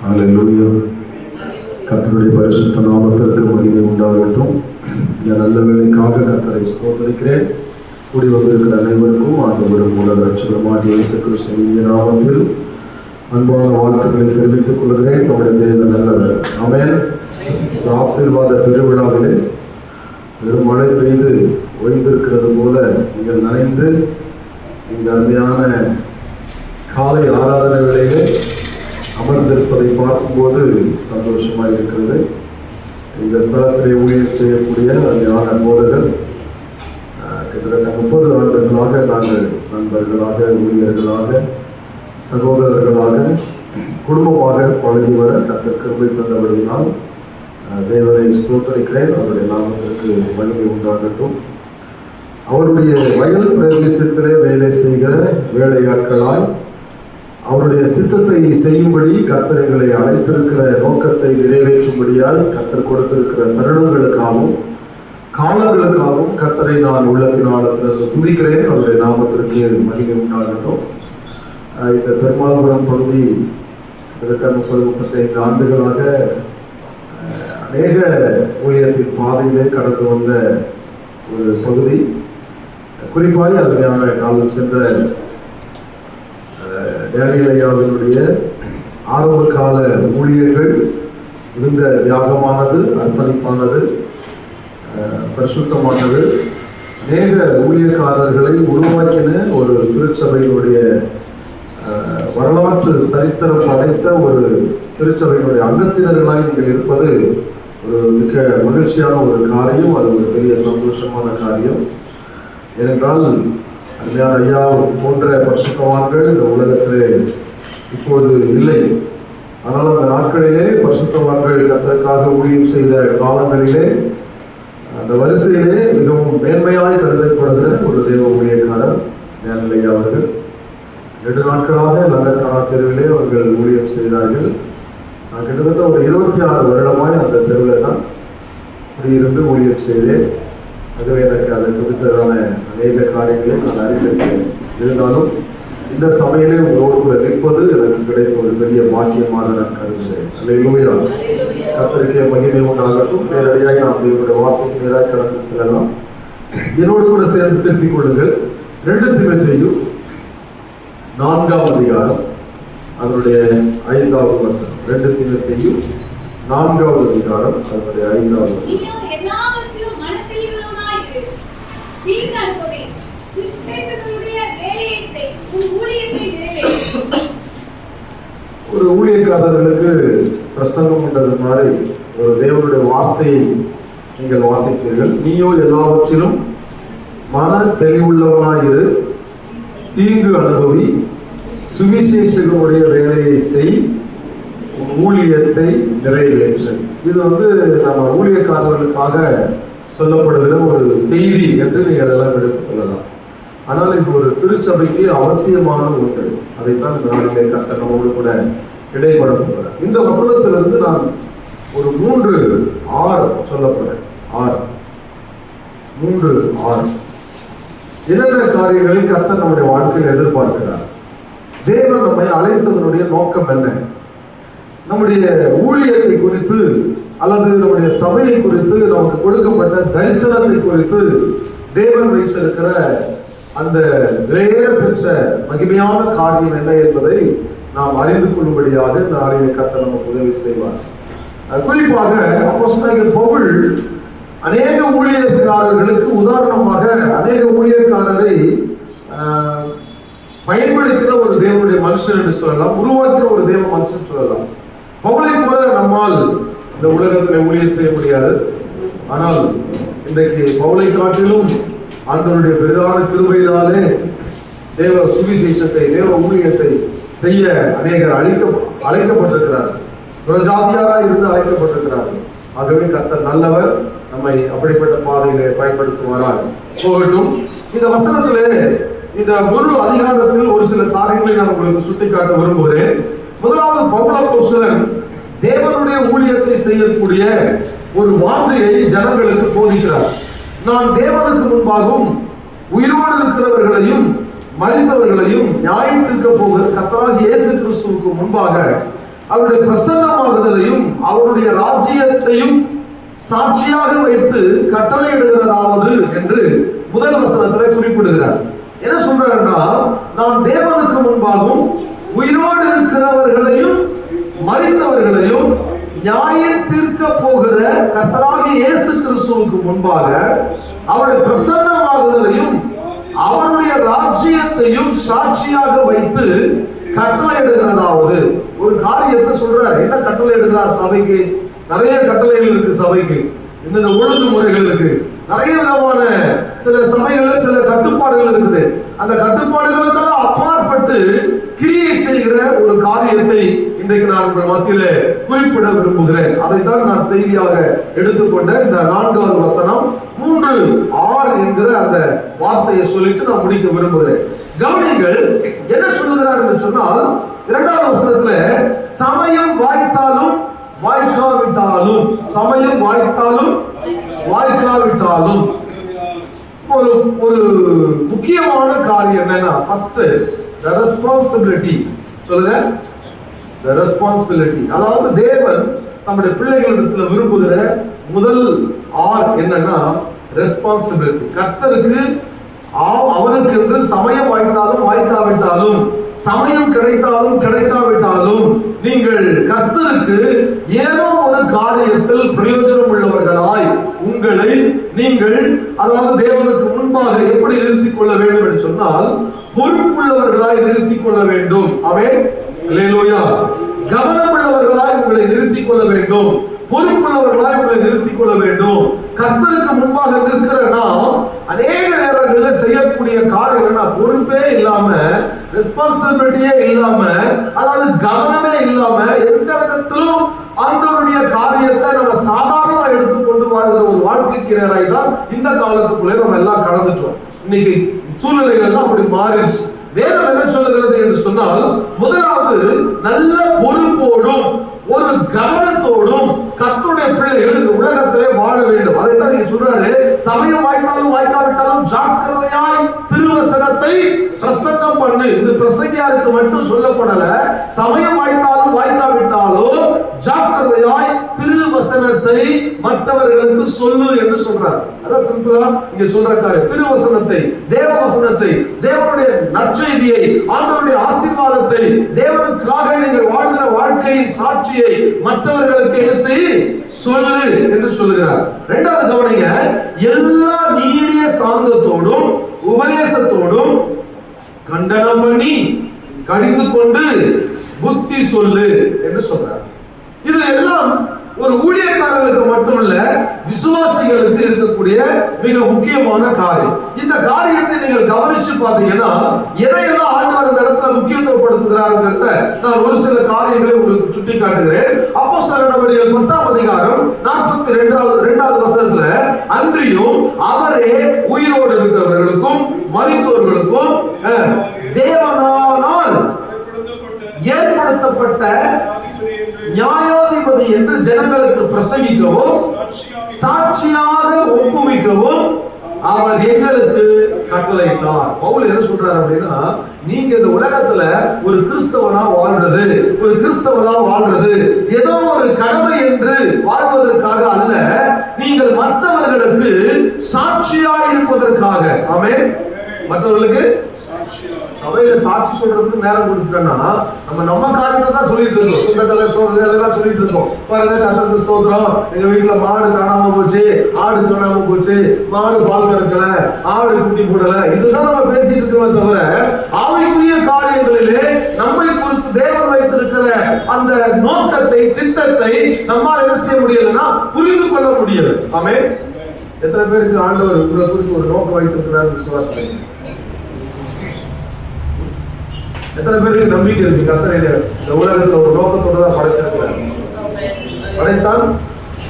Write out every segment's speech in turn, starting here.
ஹல்லேலூயா. கர்த்தருடைய பரிசுத்த நாமத்திற்கு மகிமை உண்டாகட்டும். இந்த நல்ல வேளைக்காக கர்த்தரை ஸ்தோத்திரிக்கிறேன். கூடி வந்திருக்கிற அனைவருக்கும் ஆண்டவரும் உலக ரட்சகருமாகிய இயேசு கிறிஸ்துவின் நாமத்தில் அன்பான வாழ்த்துக்களை தெரிவித்துக் கொள்கிறேன். நம்முடைய தேவன் நல்லவர். ஆமென். இந்த ஆசீர்வாத பெருவிழாவிலே வெறும் மழை பெய்து ஓய்ந்திருக்கிறது போல நீங்கள் நனைந்து இந்த அருமையான காலை ஆராதனை வேளையிலே அமர்ந்திருப்பதை பார்க்கும்போது சந்தோஷமாக இருக்கிறது. இந்த ஸ்தலத்திலே ஊழியர் செய்யக்கூடிய அருமையான போதகர் கிட்டத்தட்ட 30 ஆண்டுகளாக நாங்கள் நண்பர்களாக, ஊழியர்களாக, சகோதரர்களாக, குடும்பமாக பழகி வர கர்த்தர் கிருபை தந்தபடியினால் தேவனை ஸ்தோத்திரிக்கிறேன். அவருடைய நாமத்திற்கு மகிமை உண்டாகட்டும். அவருடைய வயல் பிரதேசத்திலே வேலை செய்கிற வேலையாட்களாய் அவருடைய சித்தத்தை செய்யும்படி கர்த்தர் எங்களை அழைத்திருக்கிற நோக்கத்தை நிறைவேற்றும்படியால் கர்த்தர் கொடுத்திருக்கிற தருணங்களுக்காகவும் காலங்களுக்காகவும் கர்த்தரை நான் உள்ளத்தினாலத்திலிருந்து துதிக்கிறேன். அவருடைய நாமத்திற்கு மகிமை உண்டாகட்டும். இந்த பெருமாள்புரம் பகுதி கிட்டத்தட்ட 30-35 ஆண்டுகளாக அநேக ஊழியத்தின் பாதையிலே கடந்து வந்த ஒரு பகுதி. குறிப்பாக அருமையான காலம் சென்ற டேனியல் ஐயாவினுடைய ஆரம்ப கால ஊழியர்கள் இருந்த தியாகமானது, அர்ப்பணிப்பானது, பரிசுத்தமானது, அநேக ஊழியக்காரர்களை உருவாக்கின ஒரு திருச்சபையினுடைய வரலாற்று சரித்திரம் படைத்த ஒரு திருச்சபையினுடைய அங்கத்தினர்களாய் நீங்கள் இருப்பது ஒரு மிக மகிழ்ச்சியான ஒரு காரியம். அது ஒரு பெரிய சந்தோஷமான காரியம். ஏனென்றால் அருமையான ஐயா போன்ற பரிசுத்தவான்கள் இந்த உலகத்திலே இப்போது இல்லை. ஆனால் அந்த நாட்களிலே பரிசுத்தவான்கள் கர்த்தருக்காக ஊழியம் செய்த காலங்களிலே அந்த வரிசையிலே மிகவும் மேன்மையாய் கருதப்படுகிற ஒரு தேவ ஊழியக்காரர் டேனியல் ஐயா அவர்கள். 2 நாட்களாக லங்கக்கானா தெருவிலே அவர்கள் ஊழியம் செய்தார்கள். நான் கிட்டத்தட்ட ஒரு 26 வருடமாய் அந்த தெருவில் தான் இருந்து ஊழியம் செய்தேன். ஆகவே எனக்கு அதை குறித்ததான அநேக காரியங்களை நான் அறிந்திருக்கிறேன். இருந்தாலும் இந்த சபையிலே உங்களோடு கூட நிற்பது எனக்கு கிடைத்த ஒரு பெரிய பாக்கியமாக நான் கருதுகிறேன். அல்லேலூயா. கர்த்தருக்கே மகிமை உண்டாகட்டும். நேரடியாக நாம் தேவனுடைய வார்த்தைக்கு நேராக கடந்து செல்லலாம். என்னோடு கூட சேர்ந்து திருப்பிக் கொள்ளுங்கள். 2 தீமோத்தேயு 4ஆம் அதிகாரம் அதனுடைய 5வது வசனம். 2 தீமோத்தேயு 4ஆவது அதிகாரம் அதனுடைய 5வது வசனம். ஒரு ஊழியக்காரர்களுக்கு பிரசங்கம் பண்றது மாதிரி ஒரு தேவனுடைய வார்த்தையை நீங்கள் வாசித்தீர்கள். நீயோ எல்லாவற்றிலும் மன தெளிவுள்ளவனாயிரு, தீங்கு அனுபவி, சுவிசேஷகனுடைய வேலையை செய், ஊழியத்தை நிறைவேற்று. இது நம்ம ஊழியக்காரர்களுக்காக சொல்லப்படுகிற ஒரு செய்தி என்று நீங்கள் அதெல்லாம் எடுத்துக்கொள்ளலாம். ஆனால் இது ஒரு திருச்சபைக்கு அவசியமான ஒன்று. அதைத்தான் இந்த நாளிலே கர்த்தர் நம்மோடு கூட இடைப்பட போகிறார். இந்த வசனத்திலிருந்து நான் ஒரு 3 R சொல்லப்படுறேன். 3 R என்னென்ன காரியங்களை கர்த்தர் நம்முடைய வாழ்க்கையில் எதிர்பார்க்கிறார்? தேவன் நம்மை அழைத்ததனுடைய நோக்கம் என்ன? நம்முடைய ஊழியத்தை குறித்து அல்லது நம்முடைய சபையை குறித்து நமக்கு கொடுக்கப்பட்ட தரிசனத்தை குறித்து தேவன் வைத்திருக்கிற அந்த விலையேற பெற்ற மகிமையான காரியம் என்ன என்பதை நாம் அறிந்து கொள்ளும்படியாக இந்த நாளிலே கர்த்தர் நமக்கு உதவி செய்வார். குறிப்பாக அப்போஸ்தலனாகிய பவுல் அநேக ஊழியக்காரர்களுக்கு உதாரணமாக அநேக ஊழியக்காரரை பயன்படுத்தின ஒரு தேவனுடைய மனுஷன் என்று சொல்லலாம், உருவாக்கின ஒரு தேவ மனுஷன் சொல்லலாம். பவுலை போல நம்மால் இந்த உலகத்தில் ஊழியர் செய்ய முடியாது. ஆனால் இன்றைக்கு பவுலை காட்டிலும் ஆண்டவருடைய பெரிதான கிருபையினாலே தேவ சுவிசேஷத்தை, தேவ ஊழியத்தை செய்ய அநேகர் அழைக்கப்பட்டிருக்கிறார்கள். புறஜாதியாக இருந்து அழைக்கப்பட்டிருக்கிறார்கள். ஆகவே கர்த்தர் நல்லவர், நம்மை அப்படிப்பட்ட பாதையிலே பயன்படுத்துவாராக போகட்டும். இந்த வசனத்திலே இந்த முழு அதிகாரத்தில் ஒரு சில காரியங்களை நான் உங்களுக்கு சுட்டிக்காட்ட விரும்புகிறேன். முதலாவது, பவுல் அப்போஸ்தலன் தேவனுடைய ஊழியத்தை செய்யக்கூடிய ஒரு வாஞ்சையை ஜனங்களுக்கு போதிக்கிறார். நான் தேவனுக்கு முன்பாகவும் உயிரோடு இருக்கிறவர்களையும் மரித்தவர்களையும் நியாயத்திற்க போகிற கர்த்தராகிய இயேசு கிறிஸ்துவுக்கு முன்பாக அவருடைய பிரசன்னமாகுதலையும் அவருடைய ராஜ்யத்தையும் சாட்சியாக வைத்து கட்டளையிடுகிறதாவது என்று முதல் வசனத்தில் குறிப்பிடுகிறார். என்ன சொல்றாருன்னா, நான் தேவனுக்கு முன்பாகவும் உயிரோடு இருக்கிறவர்களையும் மரித்தவர்களையும் நியாயம் தீர்க்க போகிற கர்த்தராகிய இயேசு கிறிஸ்துவுக்கு முன்பாக அவருடைய பிரசன்னமாகுதலையும் அவருடைய ராஜ்யத்தையும் சாட்சியாக வைத்து கட்டளையிடுகிறதாவது ஒரு காரியத்தை சொல்றாரு. என்ன கட்டளை எடுக்கிறார்? சபைக்கு நிறைய கட்டளைகள் இருக்கு. சபைக்கு இந்த ஒழுங்குமுறைகள் இருக்கு. நிறைய விதமான சில சபைகள் சில கட்டுப்பாடுகள் இருக்குது. அந்த கட்டுப்பாடுகளுக்கெல்லாம் அப்பாற்பட்டு கிரியை செய்கிற ஒரு காரியத்தை இன்றைக்கு நான் உங்கள் மத்தியில குறிப்பிட விரும்புகிறேன். அதைத்தான் நான் செய்தியாக எடுத்துக்கொண்ட இந்த 4வது வசனம் 3:6 என்கிற அந்த வார்த்தையை சொல்லிட்டு நான் முடிக்க விரும்புகிறேன். கவனிங்கள், என்ன சொல்லுகிறார் என்று சொன்னால், 2வது வசனத்துல சமயம் வாய்த்தாலும் வாய்க்காவிட்டாலும், சமயம் வாய்த்தாலும் வாய்க்காவிட்டாலும் ஒரு முக்கியமான காரியம் என்னன்னா, ஃபர்ஸ்ட் the responsibility. சொல்லுங்க, the responsibility. அதாவது தேவன் நம்முடைய பிள்ளைகளிடத்தில் விரும்புகிற முதல் என்னன்னா ரெஸ்பான்சிபிலிட்டி. கர்த்தருக்கு அவருக்கு என்று சமயம் வாய்த்தாலும் வாய்க்காவிட்டாலும், சமயம் கிடைத்தாலும் கிடைக்காவிட்டாலும், நீங்கள் கர்த்தருக்கு ஏதோ ஒரு காரியத்தில் பிரயோஜனம் உள்ளவர்களாய் உங்களை நீங்கள், அதாவது தேவனுக்கு முன்பாக எப்படி நிறுத்திக் கொள்ள வேண்டும் என்று சொன்னால், பொறுப்புள்ளவர்களாய் நிறுத்திக் கொள்ள வேண்டும். ஆமென், அல்லேலூயா. கவனமுள்ளவர்களாய் உங்களை நிறுத்திக் கொள்ள வேண்டும். பொறுப்புள்ளவர்களாய் உங்களை நிறுத்திக் கொள்ள வேண்டும். கர்த்தருக்கு முன்பாக நிற்கிற நாம் அநேக நேரங்களில் செய்யக்கூடிய காரியம் பொறுப்பே இல்லாம, ரெஸ்பான்சிபிலிட்டியே இல்லாம, அதாவது கவனமே இல்லாம, எந்த விதத்திலும் ஆண்டவருடைய காரியத்தை நம்ம சாதாரணமா எடுத்துக்கொண்டு வாழ்கிற ஒரு வாழ்க்கைக்கு நேராய் தான் இந்த காலத்துக்குள்ளே நம்ம எல்லாம் கடந்துட்டோம். இன்னைக்கு சூழ்நிலைகள் எல்லாம் அப்படி மாறிடுச்சு. வேதம் என்ன சொல்லுகிறது என்று சொன்னால், முதலாவது நல்ல பொறுப்போடும் ஒரு கவனத்தோடும் கர்த்தருடைய பிள்ளைகள் இந்த உலகத்திலே வாழ வேண்டும். அதைத்தான் நீங்க சொல்றாரு, சமயம் வாய்த்தாலும் வாய்க்காவிட்டாலும் ஜாக்கிரதையாய் திருவசனத்தை பிரசங்கம் பண்ணு. இது பிரசங்கியாருக்கு மட்டும் சொல்லப்படல. சமயம் வாய்த்தாலும் வாய்க்காவிட்டாலும் ஜாக்கிரதையாய் திருவசனத்தை மற்றவர்களுக்கு சொல்லு என்று சொல்றார். அதான் சிம்பிளா இங்க சொல்ற காரியம். திருவசனத்தை, தேவவசனத்தை, தேவனுடைய நற்செய்தியை, ஆண்டவருடைய ஆசீர்வாதத்தை, தேவனுக்காக நீங்கள் வாழ்கிற வாழ்க்கையின் சாட்சியை மற்றவர்களுக்கு என்ன செய் சொல்லு என்று சொல்லுகிறார். 2வது கவனிங்க, எல்லா நீடிய சாந்தத்தோடும் உபதேசத்தோடும் கண்டனம் பண்ணி கடிந்து கொண்டு புத்தி சொல்லு என்று சொல்றார். இது எல்லாம் ஒரு ஊழியக்காரர்களுக்கு மட்டுமல்ல, விசுவாசிகளுக்கு இருக்கக்கூடிய மிக முக்கியமான காரியம். இந்த காரியத்தை நீங்கள் கவனிச்சு பார்த்தீங்கன்னா, எதையெல்லாம் ஆண்டவர் இந்த இடத்துல முக்கியத்துவப்படுத்துகிறார்ங்கிறத நான் ஒரு சில காரியங்களை உங்களுக்கு சுட்டி காட்டுகிறேன். அப்போஸ்தலர் நடவடிக்கைகள் 10ஆம் அதிகாரம் 42வது வசனத்துல, அன்றியும் அவரே உயிரோடு இருக்கிறவர்களுக்கும் மரித்தோர்களுக்கும் தேவனால் ஏற்படுத்தப்பட்ட நியாயாதிபதி என்று ஜனங்களுக்கு பிரசங்கிக்கவும் சாட்சியாக ஒப்புவிக்கவும் அவர் எங்களுக்கு கட்டளையிட்டார். பவுல் என்ன சொல்றாரு அப்படின்னா, நீங்க இந்த உலகத்துல ஒரு கிறிஸ்தவனா வாழ்றது ஏதோ ஒரு கடமை என்று வாழ்வதற்காக அல்ல, நீங்கள் மற்றவர்களுக்கு சாட்சியாக இருப்பதற்காக. ஆமென். மற்றவர்களுக்கு சபையில சாட்சி சொல்றதுக்கு நேரம் கொடுத்துட்டோம்னா நம்ம காரியத்தை தான் சொல்லிட்டு இருக்கோம். சொந்த கதை அதெல்லாம் சொல்லிட்டு இருக்கோம். பாருங்க, கர்த்தருக்கு ஸ்தோத்திரம், எங்க வீட்டுல மாடு காணாம போச்சு, ஆடு காணாம போச்சு, மாடு பால் கறக்கல, ஆடு குட்டி போடல, இதுதான் நம்ம பேசிட்டு இருக்கோமே தவிர, ஆவிக்குரிய காரியங்களிலே நம்மை குறித்து தேவன் வைத்திருக்கிற அந்த நோக்கத்தை, சித்தத்தை நம்மால் என்ன செய்ய முடியலன்னா புரிந்து கொள்ள முடியல. ஆமென். எத்தனை பேருக்கு ஆண்டவர் உங்களை குறித்து ஒரு நோக்கம் வைத்திருக்கிறார் விசுவாசம்? எத்தனை பேருக்கு நம்பிக்கை இருக்கு கர்த்தர் இந்த உலகத்துல ஒரு நோக்கத்தோட தான் படைச்சிருக்கிறார்?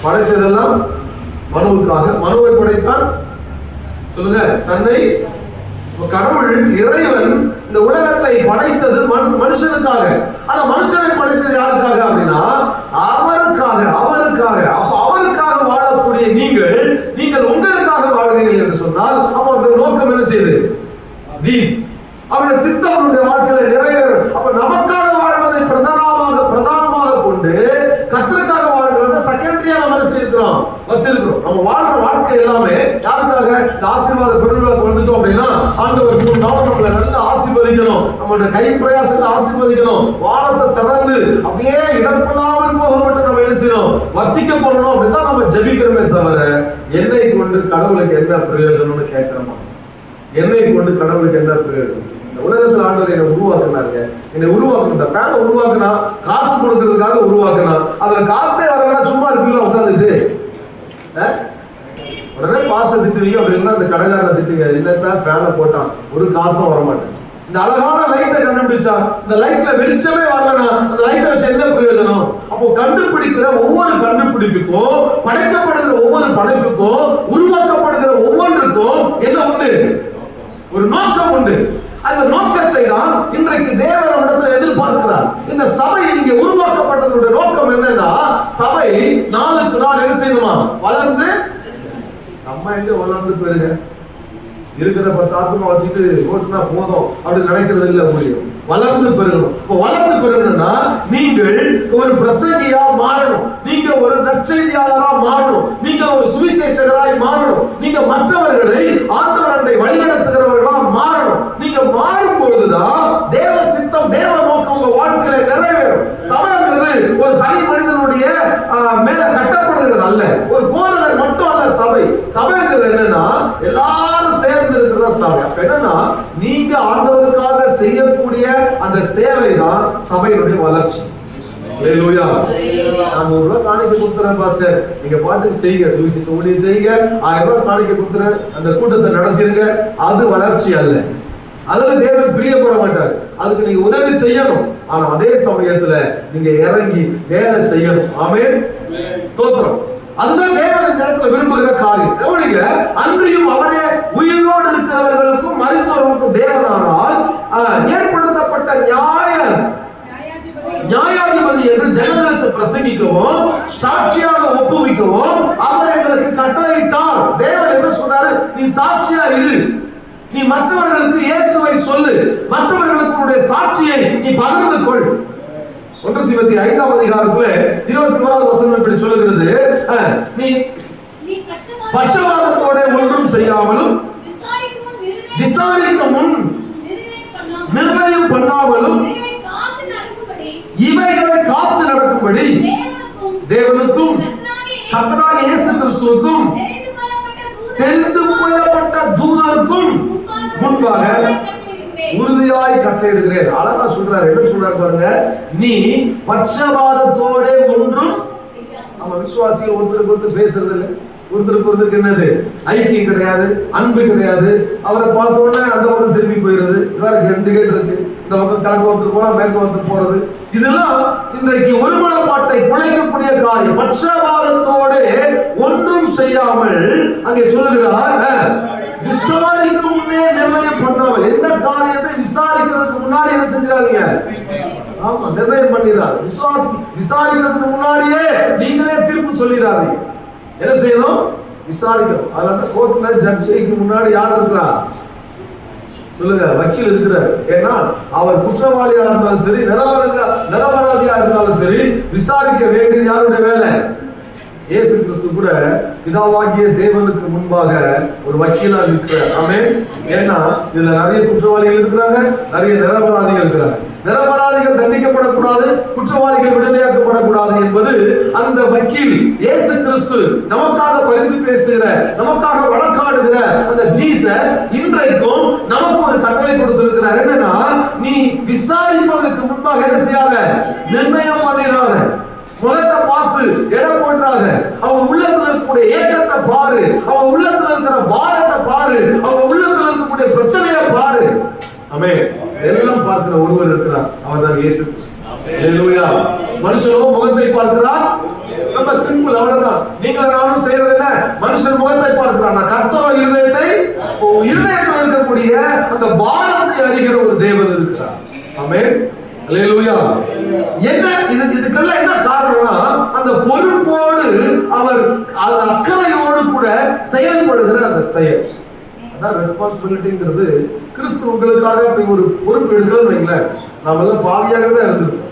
படைத்ததெல்லாம் மனுவுக்காக. மனுவை படைத்தான் சொல்லுங்க, தன்னை. கடவுள் இறைவன் இந்த உலகத்தை படைத்தது மனுஷனுக்காக. ஆனா மனுஷனை படைத்தது யாருக்காக அப்படின்னா அவருக்காக. அப்ப அவருக்காக வாழக்கூடிய நீங்கள் உங்களுக்காக வாழ்கிறீர்கள் என்று சொன்னால், அப்ப அவருடைய நோக்கம் என்ன செய்யுது? அவருடைய சித்தம் நம்முடைய வாழ்க்கையில நிறைவேறும். அப்ப நமக்காக வாழ்வதை பிரதானமாக இந்த ஆசீர்வாத பெருவிழாக்கு வந்துட்டோம் அப்படின்னா ஆண்டவர் நம்மளை நல்லா ஆசீர்வதிக்கணும், நம்மளுடைய கை பிரயாசத்தை ஆசீர்வதிக்கணும், வானத்தை திறந்து அப்படியே இடப்படாமல் போக மட்டும் நம்ம என்ன செய்யணும், வர்த்திக்க பண்ணணும் அப்படின்னு தான் நம்ம ஜெபிக்கிறோமே தவிர என்னை கொண்டு கடவுளுக்கு என்ன பிரயோஜனம்னு கேட்கிறோமா? என்னை கொண்டு கடவுளுக்கு என்ன பிரயோஜனம்? இந்த உலகத்துல ஆண்டவர் என்னை உருவாக்குனாங்க, என்னை உருவாக்கணும். இந்த ஃபேனை உருவாக்குனா காற்று கொடுக்கறதுக்காக உருவாக்குனா, அதுல காத்தே வரலன்னா சும்மா இருப்பீங்களா உட்காந்துட்டு? உடனே பாச திட்டுவீங்க, அப்படி இல்லைன்னா அந்த கடைக்காரனை திட்டுவீங்க, என்னத்தான் ஃபேனை போட்டான் ஒரு காத்தும் வரமாட்டேன். இந்த அழகான லைட்டை கண்டுபிடிச்சா இந்த லைட்ல வெளிச்சமே வரலன்னா அந்த லைட்டை வச்சு என்ன பிரயோஜனம்? அப்போ கண்டுபிடிக்கிற ஒவ்வொரு கண்டுபிடிப்புக்கும், படைக்கப்படுகிற ஒவ்வொரு படைப்புக்கும், உருவாக்கப்படுகிற ஒவ்வொன்றுக்கும் என்ன உண்டு? ஒரு நோக்கம் உண்டு. அந்த நோக்கத்தை தான் இன்றைக்கு தேவன் இடத்துல எதிர்பார்க்கிறார். இந்த சபை இங்கே உருவாக்கப்பட்டதனுடைய நோக்கம் என்னன்னா, சபை நாளுக்கு நாள் என்ன செய்யணுமா? வளர்ந்து, நம்ம எங்க வளர்ந்து பெருக இருக்கிற 10 ஆத்மா வச்சுட்டு ஓட்டுனா போதும் அப்படின்னு நினைக்கிறது இல்லை. முடியும் வளர்ந்து பெருகணும். இப்போ வளர்ந்து பெருகணும்னா நீங்கள் ஒரு பிரசங்கியா மாறணும், நீங்க ஒரு நற்செய்தியாளரா மாறணும், நீங்க ஒரு சுவிசேஷகராய் மாறணும், நீங்க மற்றவர்களை ஆண்டவரை வழிநடத்துகிறவர்களா மாறணும். நீங்க மாறும் பொழுதுதான் தேவ சித்தம், தேவ நோக்கம் உங்க வாழ்க்கையில நிறைவேறும். சபைங்கிறது ஒரு தனி மனிதனுடைய மேல கட்டப்படுகிறது அல்ல, ஒரு போதகர் மட்டும் அல்ல. சபைங்கிறது என்னன்னா எல்லாரும் சேர்ந்து இருக்கிறதா சபை. அப்ப என்னன்னா நீங்க ஆண்டவருக்காக செய்யக்கூடிய அந்த சேவை தான் சபையினுடைய வளர்ச்சி. ஹல்லேலூயா. நான் 100 ரூபாய் காணிக்கை கொடுத்துறேன் பாஸ்டர், நீங்க பாட்டுக்கு செய்யுங்க, சுவிசேஷ ஊழியம் செய்யுங்க, 1000 ரூபாய் காணிக்கை கொடுத்துறேன், அந்த கூட்டத்தை நடத்திருங்க, அது வளர்ச்சி அல்ல. அதுல தேவன் பிரியப்பட மாட்டார். அதுக்கு நீங்க உதவி செய்யணும், ஆனா அதே சமயத்துல நீங்க இறங்கி வேலை செய்யணும். ஆமென், ஸ்தோத்திரம். அதுதான் தேவன் இந்த இடத்துல விரும்புகிற காரியம். கவனிங்க, அன்றியும் அவரே உயிரோடு இருக்கிறவர்களுக்கும் மரித்தவர்களுக்கும் தேவனானால் ஏற்படுத்தப்பட்ட நியாயாதிபதி என்று ஜனங்களுக்கு பிரசங்கிக்கவும் சாட்சியாக ஒப்புவிக்கவும் அவர் எங்களுக்கு கட்டளையிட்டார். தேவன் என்ன சொன்னாரு? நீ சாட்சியா இரு, நீ மற்றவர்களுக்கு இயேசுவை சொல்லு, மற்றவர்களுக்கு உன்னுடைய சாட்சியை நீ பகிர்ந்து கொள். 1 தீமோத்தேயு 5ஆம் அதிகாரத்துல 21வது வசனம் இப்படி சொல்லுகிறது, நீ பட்சபாதத்தோட ஒன்றும் செய்யாமலும் விசாரிக்க முன் நிர்ணயம் பண்ணாமலும் இவைகளை காத்து நடக்கும்படி தேவனுக்கும் கர்த்தராகிய இயேசு கிறிஸ்துவுக்கும் தெரிந்து கொள்ளப்பட்ட தூதருக்கும் முன்பாக உறுதியாய் கட்டளையிடுகிறேன். அழகா சொல்றாரு. என்ன சொல்றாரு பாருங்க, நீ பட்சபாதத்தோட ஒன்றும். நம்ம விசுவாசிகள் ஒருத்தருக்கு ஒருத்தர் பேசுறது இல்லை, ஒருத்தருக்கு ஒருத்தருக்கு என்னது ஐக்கியம் கிடையாது, அன்பு கிடையாது. அவரை பார்த்த உடனே அந்த பக்கம் திரும்பி போயிடுறது, வேற 2 கேட் இருக்கு, இந்த பக்கம் கிழக்கு ஒருத்தர் போனா மேற்கு ஒருத்தர் போறது. இதெல்லாம் இன்றைக்கு ஒருமனப்பாட்டை குலைக்கக்கூடிய காரியம். பட்சபாதத்தோடு ஒன்றும் செய்யாமல் அங்கே சொல்லுகிறார், விசாரிக்கும் முன்னே நிர்ணயம் பண்ணாமல். எந்த காரியத்தை விசாரிக்கிறதுக்கு முன்னாடி என்ன செஞ்சிடாதீங்க, ஆமா நிர்ணயம் பண்ணிடாது. விசாரிக்கிறதுக்கு முன்னாடியே நீங்களே தீர்ப்பு சொல்லிடாதீங்க. என்ன செய்யணும்? விசாரிக்கணும். அதனால கோர்ட்ல ஜட்ஜிக்கு முன்னாடி யார் இருக்கிறா சொல்லுங்க? வக்கீல் இருக்கிறார். ஏன்னா அவர் குற்றவாளியா இருந்தாலும் சரி, நிரபராதியா இருந்தாலும் சரி, விசாரிக்க வேண்டியது யாருடைய வேலை? இயேசு கிறிஸ்து கூட பிதாவாகிய தேவனுக்கு முன்பாக ஒரு வக்கீலா இருக்கிறார். ஆமென். ஏன்னா இதுல நிறைய குற்றவாளிகள் இருக்கிறாங்க, நிறைய நிரபராதிகள் இருக்கிறாங்க. நிரபராதிகள் தண்டிக்கப்படக்கூடாது, குற்றவாளிகள் விடுதலையாக்கப்படக்கூடாது என்பது அந்த வக்கீல் இயேசு கிறிஸ்து நமக்காக பரிந்து பேசுகிற, நமக்காக வழக்காடுகிற அந்த ஜீசஸ் இன்றைக்கும் நமக்கு ஒரு கட்டளை கொடுத்திருக்கிறார். என்னன்னா, நீ விசாரிப்பதற்கு முன்பாக என்ன செய்யாத, நிர்ணயம் பண்ணிடாத. முகத்தை பார்த்து இடம் போன்றாங்க. அவங்க உள்ளத்துல இருக்கக்கூடிய ஏக்கத்தை பாரு, அவங்க உள்ளத்துல இருக்கிற பாரத்தை பாரு, அவங்க உள்ளத்துல இருக்கக்கூடிய பிரச்சனையை பாரு. ஆமென். எல்லாம் பார்க்கிற ஒருவர் இருக்கிறார், அவர் தான் இயேசு கிறிஸ்து. ஹல்லேலூயா. மனுஷனோ முகத்தை பார்க்கிறார், ரொம்ப சிம்பிள், அவ்வளவுதான். நீங்க நானும் செய்யறது என்ன? மனுஷன் முகத்தை பார்க்கிறார், நான் கர்த்தரோ இருதயத்தில் இருக்கக்கூடிய அந்த பாரத்தை அறிகிற ஒரு தேவன் இருக்கிறார். ஆமென். ஹல்லேலூயா. என்ன இதுக்கெல்லாம் என்ன காரணம்னா, அந்த பொறுப்போடு அவர் அக்கறையோடு கூட செயல்படுகிற அந்த செயல், அதான் ரெஸ்பான்சிபிலிட்டிங்கிறது. கிறிஸ்து உங்களுக்காக அப்படி ஒரு பொறுப்பு எடுக்கணும்னு வைங்களேன், நாம எல்லாம் பாவியாக தான் இருந்திருப்போம்,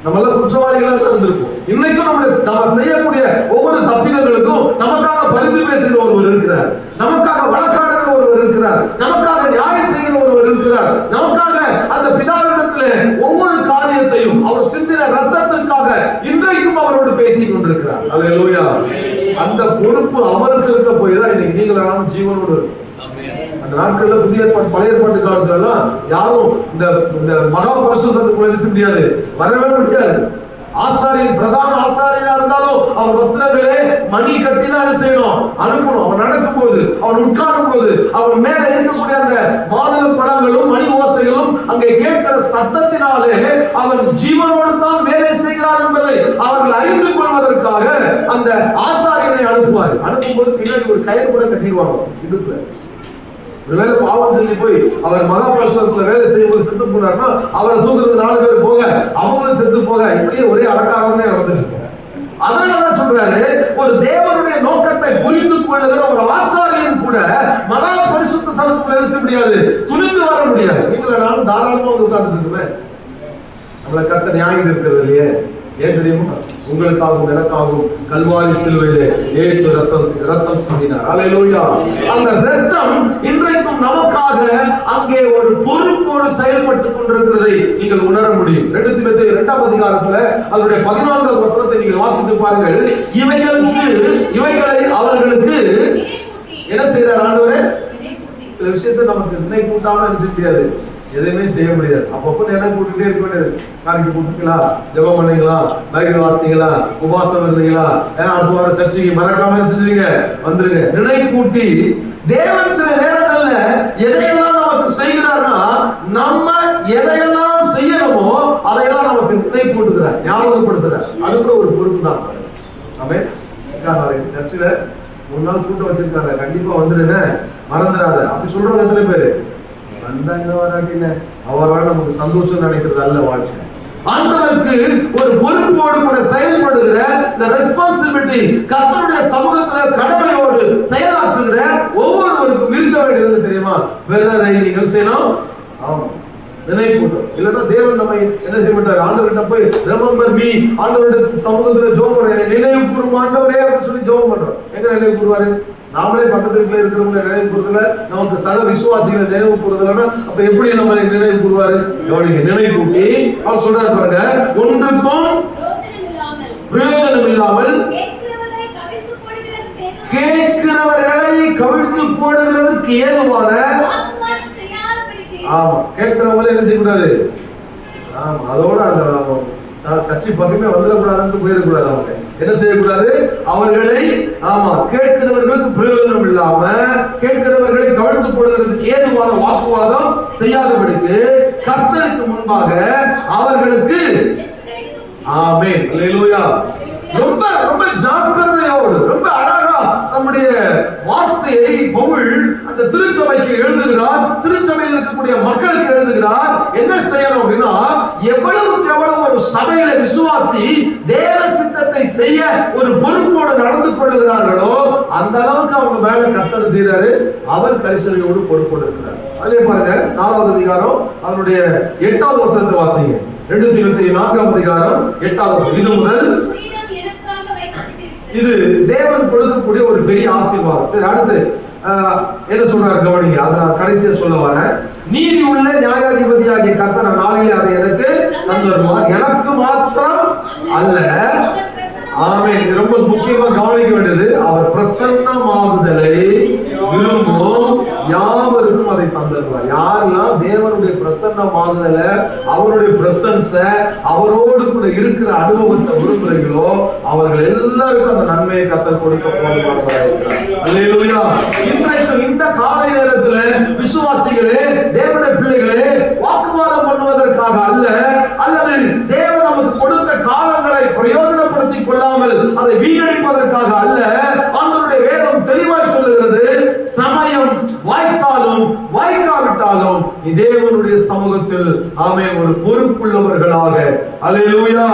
நம்ம எல்லாம் குற்றவாளிகளாக தான் இருந்திருப்போம். இன்னைக்கும் நம்ம செய்யக்கூடிய ஒவ்வொரு தப்பிதங்களுக்கும் நமக்காக பரிந்து பேசுகிற ஒருவர் இருக்கிறார், நமக்காக வழக்காடுகிற ஒருவர் இருக்கிறார், நமக்காக நியாயம் செய்கிற ஒருவர் இருக்கிறார், நமக்காக அந்த பிதாவிடத்திலே ஒவ்வொரு காரியத்தையும் அவர் சிந்தின ரத்தத்திற்காக இன்றைக்கும் அவரோடு பேசிக் கொண்டிருக்கிறார். அல்லேலூயா. அந்த பொறுப்பு அவருக்கு இருக்க போய் தான் இன்னைக்கு நீங்கள் நானும் ஜீவனோடு இருக்கும். அந்த நாட்கள்ல புதிய ஏற்பாடு பழைய ஏற்பாட்டு காலத்துல எல்லாம் யாரும் இந்த மகா பரிசுத்தத்துக்குள்ள இருக்க முடியாது, வரவே முடியாது. ஆசாரியன் பிரதான ஆசாரியனா இருந்தாலும் அவன் வஸ்திரங்களே மணி கட்டி தான் செய்யணும், அனுப்பணும். அவன் நடக்கும் போது, அவன் உட்காரும் போது, அவன் மேல இருக்கக்கூடிய அந்த மாதுளம் பழங்களும் மணி ஓசைகளும் அங்கே கேட்கிற சத்தத்தினாலே அவன் ஜீவனோடு தான் வேலை செய்கிறார் என்பதை அவர்கள் அறிந்து கொள்வதற்காக அந்த ஆசாரியனை அனுப்புவார். அனுப்பும்போது பின்னாடி ஒரு கயிறு கூட கட்டிடுவாங்க இடுப்புல. ஒருவேளை பாவம் சொல்லி போய் அவர் மகா பரிசுத்தத்துல வேலை செய்யும் போது செத்து போனார்னா அவரை தூக்குறது 4 பேர் போக, அவங்களும் செத்து போக, இப்படியே ஒரே அடக்காரனே நடந்துருக்கு. அதனாலதான் சொல்றாரு, ஒரு தேவனுடைய நோக்கத்தை புரிந்து கொள்ளுகிற ஒரு ஆசாரியன் கூட மகா பரிசுத்த ஸ்தலத்துக்குள்ள இருக்க முடியாது, துணிந்து வர முடியாது. நீங்கள நானும் தாராளமா வந்து உட்கார்ந்துட்டு இருக்குமே, நம்மளை கர்த்தர் நியாயம் இருக்கிறது இல்லையே. ஏன் தெரியுமா? உங்களுக்காகவும் எனக்காகவும் கல்வாரி சிலுவையிலே இயேசு ரத்தம் சிந்தினார். அல்லேலூயா. அந்த ரத்தம் இன்றைக்கும் நமக்காக அங்கே ஒரு பொறுப்போடு செயல்பட்டு கொண்டிருக்கிறதை நீங்கள் உணர முடியும். 2 தீமோத்தேயு 2ஆம் அதிகாரத்துல அதனுடைய 14வது வசனத்தை நீங்கள் வாசித்து பாருங்கள். இவைகளை அவர்களுக்கு என்ன செய்தார் ஆண்டவரே? சில விஷயத்தை நமக்கு நினைப்பூட்டாம என்ன செய்ய முடியாது, எதுவுமே செய்ய முடியாது. அப்பப்போ நினைவு கூட்டுட்டே இருக்க வேண்டியது. நாளைக்கு கூப்பிட்டீங்களா, ஜெபம் பண்ணீங்களா, பைபிள் வாசித்தீங்களா, உபவாசம் இருந்தீங்களா, அடுத்த வாரம் சர்ச்சைக்கு மறக்காம செஞ்சுருங்க, வந்துருங்க. நினைவு கூட்டி தேவன் சில நேரங்கள்ல எதையெல்லாம் நமக்கு செய்கிறார்னா, நம்ம எதையெல்லாம் செய்யணுமோ அதையெல்லாம் நமக்கு நினைவு கூட்டுகிறார், ஞாபகப்படுத்துறார். அது ஒரு பொறுப்பு தான். ஆமென். நாளைக்கு சர்ச்சில் 3 நாள் கூட்டம் வச்சிருக்காங்க, கண்டிப்பா வந்துருன்னு மறந்துடாத அப்படி சொல்றவங்க எத்தனை பேரு? அவரால் நமக்கு சந்தோஷம் நினைக்கிறது அல்ல வாழ்க்கை. ஆண்டவருக்கு ஒரு பொறுப்போடு கூட செயல்படுகிற இந்த ரெஸ்பான்சிபிலிட்டி, கர்த்தருடைய சமூகத்துல கடமையோடு செயலாற்றுகிற ஒவ்வொருவருக்கும் இருக்க வேண்டியது தெரியுமா? பிறரை நீங்கள் செய்யணும். ஆமா, நினைப்பூட்டும். இல்லைன்னா தேவன் நம்ம என்ன செய்ய மாட்டார்? ஆண்டவர்கிட்ட போய் ரிமெம்பர் மீ, ஆண்டவருடைய சமூகத்துல ஜெபம் பண்ண நினைவு கூறும் ஆண்டவரே அப்படின்னு சொல்லி ஜெபம் பண்றோம். எங்க நினைவு கூறுவாரு? நாமளே பக்கத்துல இருக்கிறவங்க நினைவு கூறுதல, நமக்கு சக விசுவாசிகளை நினைவு கூறுதலன்னா அப்ப எப்படி நம்ம நினைவு கூறுவாரு? கவனிங்க. நினைவு கூட்டி அவர் சொல்றாரு பாருங்க, ஒன்றுக்கும் பிரயோஜனம் இல்லாமல் கேட்கிறவர்களை கவிழ்த்து போடுகிறதுக்கு ஏதுவான, ஆமா, கேட்கிறவங்களை என்ன செய்யக்கூடாது? ஆமா, அதோட அந்த சர்ச்சை பக்கமே வந்துடக்கூடாதுன்னு போயிடக்கூடாது. அவங்க என்ன செய்யக்கூடாது? அவர்களை, ஆமா, கேட்கிறவர்களுக்கு பிரயோஜனம் இல்லாம கேட்கிறவர்களை கவிழ்த்து போடுகிறதுக்கு ஏதுவான வாக்குவாதம் செய்யாதபடிக்கு கர்த்தருக்கு முன்பாக அவர்களுக்கு, ஆமென், அல்லேலூயா, ரொம்ப ரொம்ப ஜாக்கிரதையோடு ரொம்ப அழகா நம்முடைய வார்த்தையை பவுல் அந்த திருச்சபைக்கு எழுதுகிறார். திருச்சபையில் இருக்கக்கூடிய மக்களுக்கு எழுதுகிறார். என்ன செய்யணும் அப்படின்னா, எவ்வளவுக்கு எவ்வளவு ஒரு சபையில விசுவாசி தேவ சித்தத்தை செய்ய ஒரு பொறுப்போடு நடந்து கொள்ளுகிறார்களோ அந்த அளவுக்கு அவங்க மேல கர்த்தர் செய்யறாரு, அவர் கரிசனையோடு பொறுப்போடு இருக்கிறார். அதே பாருங்க 4வது அதிகாரம் அதனுடைய 8வது வசனத்தை வாசிங்க. 2 தீமோத்தேயு 4ஆம் அதிகாரம் 8வது வசனம். இது முதல் இது தேவன் கொடுக்கக்கூடிய ஒரு பெரிய ஆசீர்வாதம். சரி, அடுத்து என்ன சொல்றாரு கவனிங்க. அதை நான் கடைசியா சொல்ல வரேன். நீதி உள்ள நியாயாதிபதியாகிய கர்த்தர் நாளிலே அதை எனக்கு தந்துருவார், எனக்கு மாத்திரம் அல்ல. ஆமென். இது ரொம்ப முக்கியமா கவனிக்க வேண்டியது. அவர் பிரசன்னமாகுதலை விரும்பும் யாவருக்கும் அதை தந்துருவார். யாரெல்லாம் தேவனுடைய பிரசன்னமாகுதல, அவருடைய பிரசன்ஸ, அவரோடு கூட இருக்கிற அனுபவத்தை விரும்புகிறீங்களோ அவர்கள் எல்லாருக்கும் அந்த நன்மையை கர்த்தர் கொடுக்க போதுமானவராக இருக்கிறார். அல்லேலூயா. இன்றைக்கு இந்த காலை நேரத்துல விசுவாசிகளே, தேவனுடைய பிள்ளைகளே, வாக்குவாதம் பண்ணுவதற்காக அல்ல, அல்லது தேவன் நமக்கு கொடுத்த காலங்களை பிரயோஜனப்படுத்திக் கொள்ளாமல் அதை வீணடிப்பதற்காக அல்ல. ஆண்டவருடைய வேதம் தெளிவாய் சொல்லுகிறது, சமயம் வாய்த்தாலும் வாய்க்காவிட்டாலும் தேவனுடைய சமூகத்தில் ஆமென் ஒரு பொறுப்புள்ளவர்களாக, அல்லேலூயா,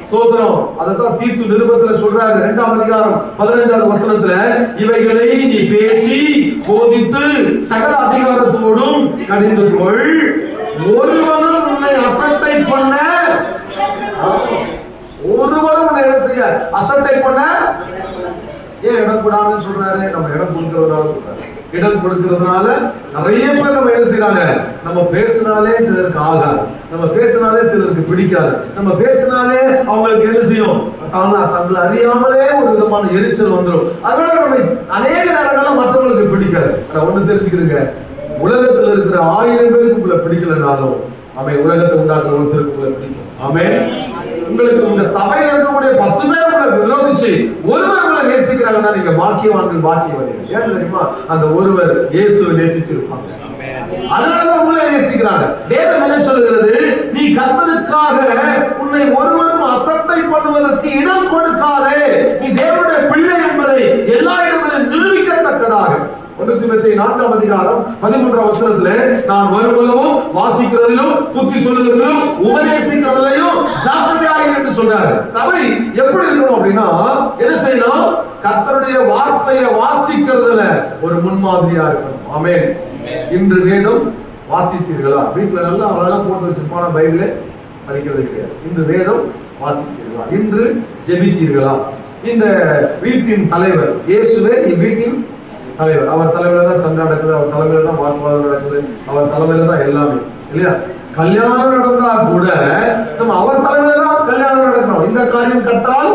ஸ்தோத்திரம். அதத்தான் தீத்து நிருபத்துல சொல்றாரு 2ஆம் அதிகாரம் 15வது வசனத்துல, இவைகளை நீ பேசி போதித்து சகல அதிகாரத்தோடும் கடிந்து கொள், ஒருவனும் உன்னை அசட்டை பண்ண, ஒருவரும் உன்னை என்ன செய்ய அசட்டை பண்ண, ஏன் இடம் கூடாதுன்னு சொல்றாரு? நம்ம இடம் கொடுக்கிறவராக சொல்றாரு. இடம் கொடுக்கிறதுனால நிறைய பேர் நம்ம என்ன செய்யறாங்க, நம்ம பேசினாலே சிலருக்கு ஆகாது, நம்ம பேசினாலே சிலருக்கு பிடிக்காது, நம்ம பேசினாலே அவங்களுக்கு என்ன செய்யும், தங்களை அறியாமலே ஒரு விதமான எரிச்சல் வந்துடும். அதனால நம்ம அநேக நேரங்கள்ல மற்றவங்களுக்கு பிடிக்காது. ஆனா ஒண்ணு தெரிஞ்சுக்கிறீங்க, உலகத்துல இருக்கிற 1000 பேருக்கு உங்களை பிடிக்கலனாலும் அவன் உலகத்தை உண்டாக்குற ஒருத்தருக்கு உங்களை பிடிக்கும். ஆமென். உங்களுக்கு இந்த சபையில இருக்கக்கூடிய 10 பேர் உங்களை விரோதிச்சு ஒருவர் உங்களை நேசிக்கிறாங்கன்னா நீங்க பாக்கியவான்கள், பாக்கியவதிகள். ஏன் தெரியுமா, அந்த ஒருவர் இயேசுவை நேசிச்சிருப்பாங்க, அதனாலதான் உங்களை நேசிக்கிறாங்க. வேதம் என்ன சொல்லுகிறது, நீ கர்த்தருக்காக உன்னை ஒருவரும் அசட்டை பண்ணுவதற்கு இடம் கொடுக்காதே, நீ தேவனுடைய பிள்ளை என்பதை எல்லா இடங்களிலும் நிரூபிக்கத்தக்கதாக. 1 தீமோத்தேயு 4ஆம் அதிகாரம் 13ஆம் வசனத்திலே, நான் வருவதிலும் வாசிக்கிறதிலும் புத்தி சொல்லுகிறதிலும் உபதேசிக்கிறதிலும் ஜாக்கிரதையாயிரு என்று சொல்றாரு. சபை எப்படி இருக்கணும் அப்படின்னா என்ன செய்யணும், கர்த்தருடைய வார்த்தையை வாசிக்கிறதுல ஒரு முன்மாதிரியா இருக்கணும். ஆமென். இன்று வேதம் வாசித்தீர்களா? வீட்டுல நல்லா அழகா போட்டு வச்சிருப்பான பைபிளே படிக்கிறது கிடையாது. இன்று வேதம் வாசித்தீர்களா? இன்று ஜெபித்தீர்களா? இந்த வீட்டின் தலைவர் இயேசுவே இவ்வீட்டின் தலைவர். அவர் தலைமையில தான் சண்டை நடக்குது, அவர் தலைமையில தான் வாக்குவாதம் நடக்குது, அவர் தலைமையில தான் எல்லாமே, இல்லையா? கல்யாணம் நடந்தா கூட நம்ம அவர் தலைமையில தான் கல்யாணம் நடக்கணும். இந்த காரியம் கர்த்தரால்,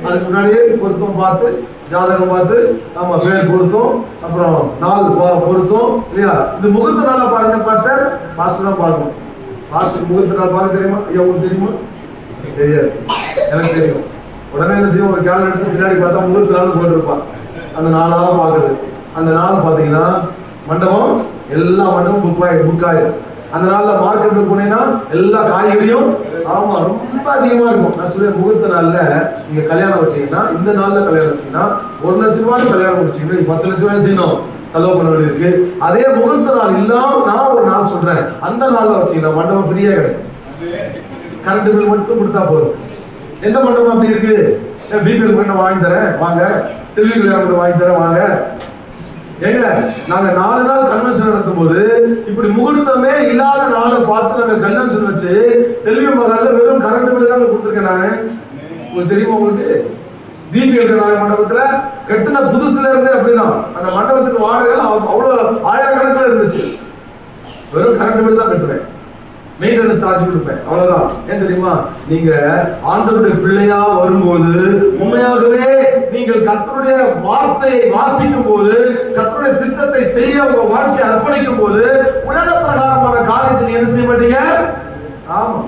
அதுக்கு முன்னாடியே பொருத்தம் பார்த்து, ஜாதகம் பார்த்து, நம்ம பேர் பொருத்தம், அப்புறம் நாள் பொருத்தம், இல்லையா? இது முகூர்த்த நாளா பாருங்க பாஸ்டர், பாஸ்டர் தான் பார்க்கணும். பாஸ்டர் முகூர்த்த நாள் பார்க்க தெரியுமா? ஐயா உங்களுக்கு தெரியுமா? தெரியாது, எனக்கு தெரியும். உடனே என்ன செய்யும், ஒரு கேலண்டர் எடுத்து பின்னாடி பார்த்தா முகூர்த்த நாள் போட்டிருப்பான். அந்த நாளாக பார்க்குறது. அந்த நாள் பார்த்தீங்கன்னா மண்டபம், எல்லா மண்டபம் புக் ஆயிடும். அந்த நாளில் மார்க்கெட்டுக்கு போனீங்கன்னா எல்லா காய்கறியும் ஆமா ரொம்ப அதிகமாக இருக்கும். நான் சொல்லுவேன், முகூர்த்த நாளில் நீங்கள் கல்யாணம் வச்சீங்கன்னா, இந்த நாளில் கல்யாணம் வச்சீங்கன்னா 1 லட்ச ரூபாய் கல்யாணம் முடிச்சீங்கன்னா 10 லட்ச ரூபாய் செய்யணும், செலவு பண்ண வேண்டியிருக்கு. அதே முகூர்த்த நாள் இல்லாம நான் ஒரு நாள் சொல்றேன், அந்த நாளில் வச்சீங்கன்னா மண்டபம் ஃப்ரீயா கிடைக்கும். கரண்ட் பில் மட்டும் கொடுத்தா போதும். எந்த மண்டபம் அப்படி இருக்கு? பிபிஎல் போய் நான் வாங்கி தரேன் வாங்க, செல்வி கல்யாணத்தை வாங்கி தரேன் வாங்க. ஏங்க, நாங்க 4 நாள் கன்வென்ஷன் நடத்தும் போது இப்படி முகூர்த்தமே இல்லாத நாளை பார்த்து நாங்க கன்வென்ஷன் வச்சு செல்வி மகால்ல வெறும் கரண்ட் பில் தாங்க கொடுத்துருக்கேன் நானு. உங்களுக்கு தெரியுமா? உங்களுக்கு பிபிஎல் மண்டபத்துல கட்டின புதுசுல இருந்தே அப்படிதான். அந்த மண்டபத்துக்கு வாடகை அவ்வளவு 1000 கணக்குல இருந்துச்சு. வெறும் கரண்ட் பில் தான் கட்டுவேன், மெயின்டெனன்ஸ் சார்ஜ் கொடுப்பேன், அவ்வளவுதான். ஏன் தெரியுமா? நீங்க ஆண்டவருடைய பிள்ளையா வரும்போது, உண்மையாகவே நீங்கள் கர்த்தருடைய வார்த்தையை வாசிக்கும் போது, கர்த்தருடைய சித்தத்தை செய்ய உங்க வாழ்க்கையை அர்ப்பணிக்கும் போது, உலக பிரகாரமான காரியத்தை என்ன செய்ய மாட்டீங்க. ஆமா,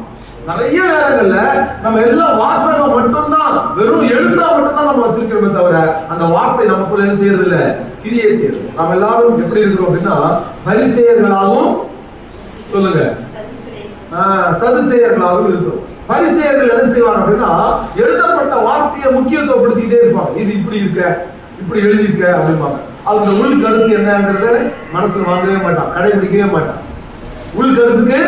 நிறைய நேரங்கள்ல நம்ம எல்லாம் வாசகம் மட்டும்தான், வெறும் எழுத்தா மட்டும்தான் நம்ம வச்சிருக்கிறோமே தவிர அந்த வார்த்தை நமக்குள்ள என்ன செய்யறது இல்ல, கிரியை செய்யறது. நம்ம எல்லாரும் எப்படி இருக்கிறோம் அப்படின்னா, பரிசேயர்களாகவும் சொல்லுங்க, சதுசேயர்களாகவும் இருக்கும். பரிசேயர்கள் என்ன செய்வாங்க அப்படின்னா, எழுதப்பட்ட வார்த்தையை முக்கியத்துவப்படுத்திக்கிட்டே இருப்பாங்க. இது இப்படி இருக்க, இப்படி எழுதியிருக்க அப்படிம்பாங்க. அதோட உள் கருத்து என்னங்கிறத மனசுல வாங்கவே மாட்டான், கடைபிடிக்கவே மாட்டான். உள் கருத்துக்கு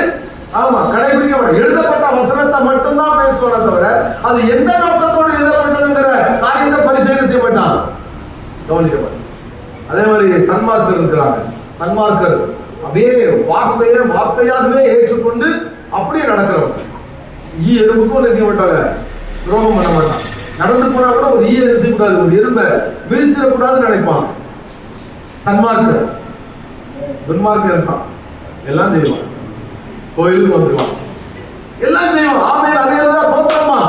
ஆமா கடைபிடிக்க மாட்டான். எழுதப்பட்ட வசனத்தை மட்டும்தான் பேசுவானே தவிர அது எந்த நோக்கத்தோடு எழுதப்பட்டதுங்கிற காரியத்தை பரிசீலனை செய்ய மாட்டான், கவனிக்க மாட்டான். அதே மாதிரி சன்மார்க்கர் இருக்கிறாங்க. சன்மார்க்கர் அப்படியே வார்த்தையாகவே ஏற்றுக்கொண்டு அப்படியே நடக்கிறவங்க. எறும்புக்கும் என்ன செய்ய மாட்டாங்க, துரோகம் பண்ண மாட்டான். நடந்து போனா கூட ஒரு என்ன செய்யக்கூடாது, ஒரு எறும்பை மிதிச்சிடக்கூடாதுன்னு நினைப்பான். சன்மார்க்கர். துன்மார்க்கர் இருக்கான், எல்லாம் செய்வான், கோயிலுக்கு வந்துடுவான், எல்லாம் செய்வான். ஆமையர் அவையல்வா தோற்றமா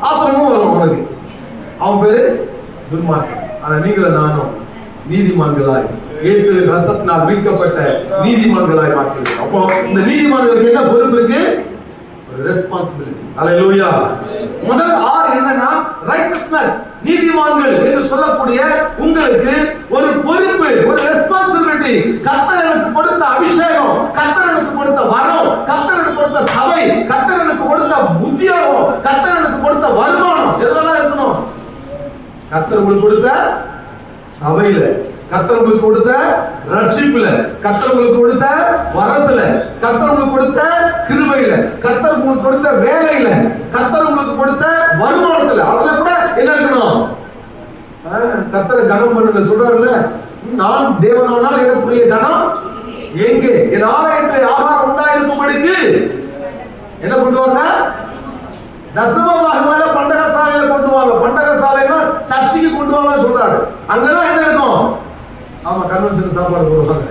ஆத்திரமும் வரும் அவனுக்கு. அவன் பேரு துன்மார்க்கர். ஆனா நீங்களும் நானும் நீதிமான்களாய், இயேசுவின் ரத்தத்தினால் மீட்கப்பட்ட நீதிமான்களாய் மாற்றிருக்கிறோம். அப்போ இந்த நீதிமான்களுக்கு என்ன பொறுப்பு இருக்கு? ஒரு ரெஸ்பான்சிபிலிட்டி. அல்லேலூயா. முதல் R என்னன்னா ரைச்சஸ்னஸ். நீதிமான்கள் என்று சொல்லக்கூடிய உங்களுக்கு ஒரு பொறுப்பு, ஒரு ரெஸ்பான்சிபிலிட்டி. கர்த்தர் எனக்கு கொடுத்த அபிஷேகம், கர்த்தர் எனக்கு கொடுத்த வரம், கர்த்தர் எனக்கு கொடுத்த சபை, கர்த்தர் எனக்கு கொடுத்த உத்தியோகம், கர்த்தர் எனக்கு கொடுத்த வருமானம் எதெல்லாம் இருக்கணும்? கர்த்தர் உங்களுக்கு கொடுத்த சபையில, கர்த்தர் உங்களுக்கு கொடுத்த ரட்சிப்புல, கர்த்தர் உங்களுக்கு கொடுத்த வரத்துல, கர்த்தர் உங்களுக்கு கொடுத்த கிருபையில, கர்த்தர் உங்களுக்கு கொடுத்த வேலையில, கர்த்தர் உங்களுக்கு கொடுத்த வருமானத்துல, அதுல கூட என்ன இருக்கணும்? கர்த்தரை கனம் பண்ணுங்க சொல்றாருல்ல, நான் தேவனானால் எனக்குரிய கனம் எங்கே? என் ஆலயத்தில் ஆகாரம் உண்டாயிருக்கும்படிக்கு என்ன கொண்டு வாங்க? தசமபாகங்களை பண்டக சாலையில கொண்டு வாங்க. பண்டக சாலைன்னா சர்ச்சுக்கு கொண்டு வாங்க சொல்றாரு. அங்கதான் என்ன இருக்கும்? ஆமா, கன்வென்ஷன் மனுஷனுக்கு சாப்பாடு போடுவாங்க,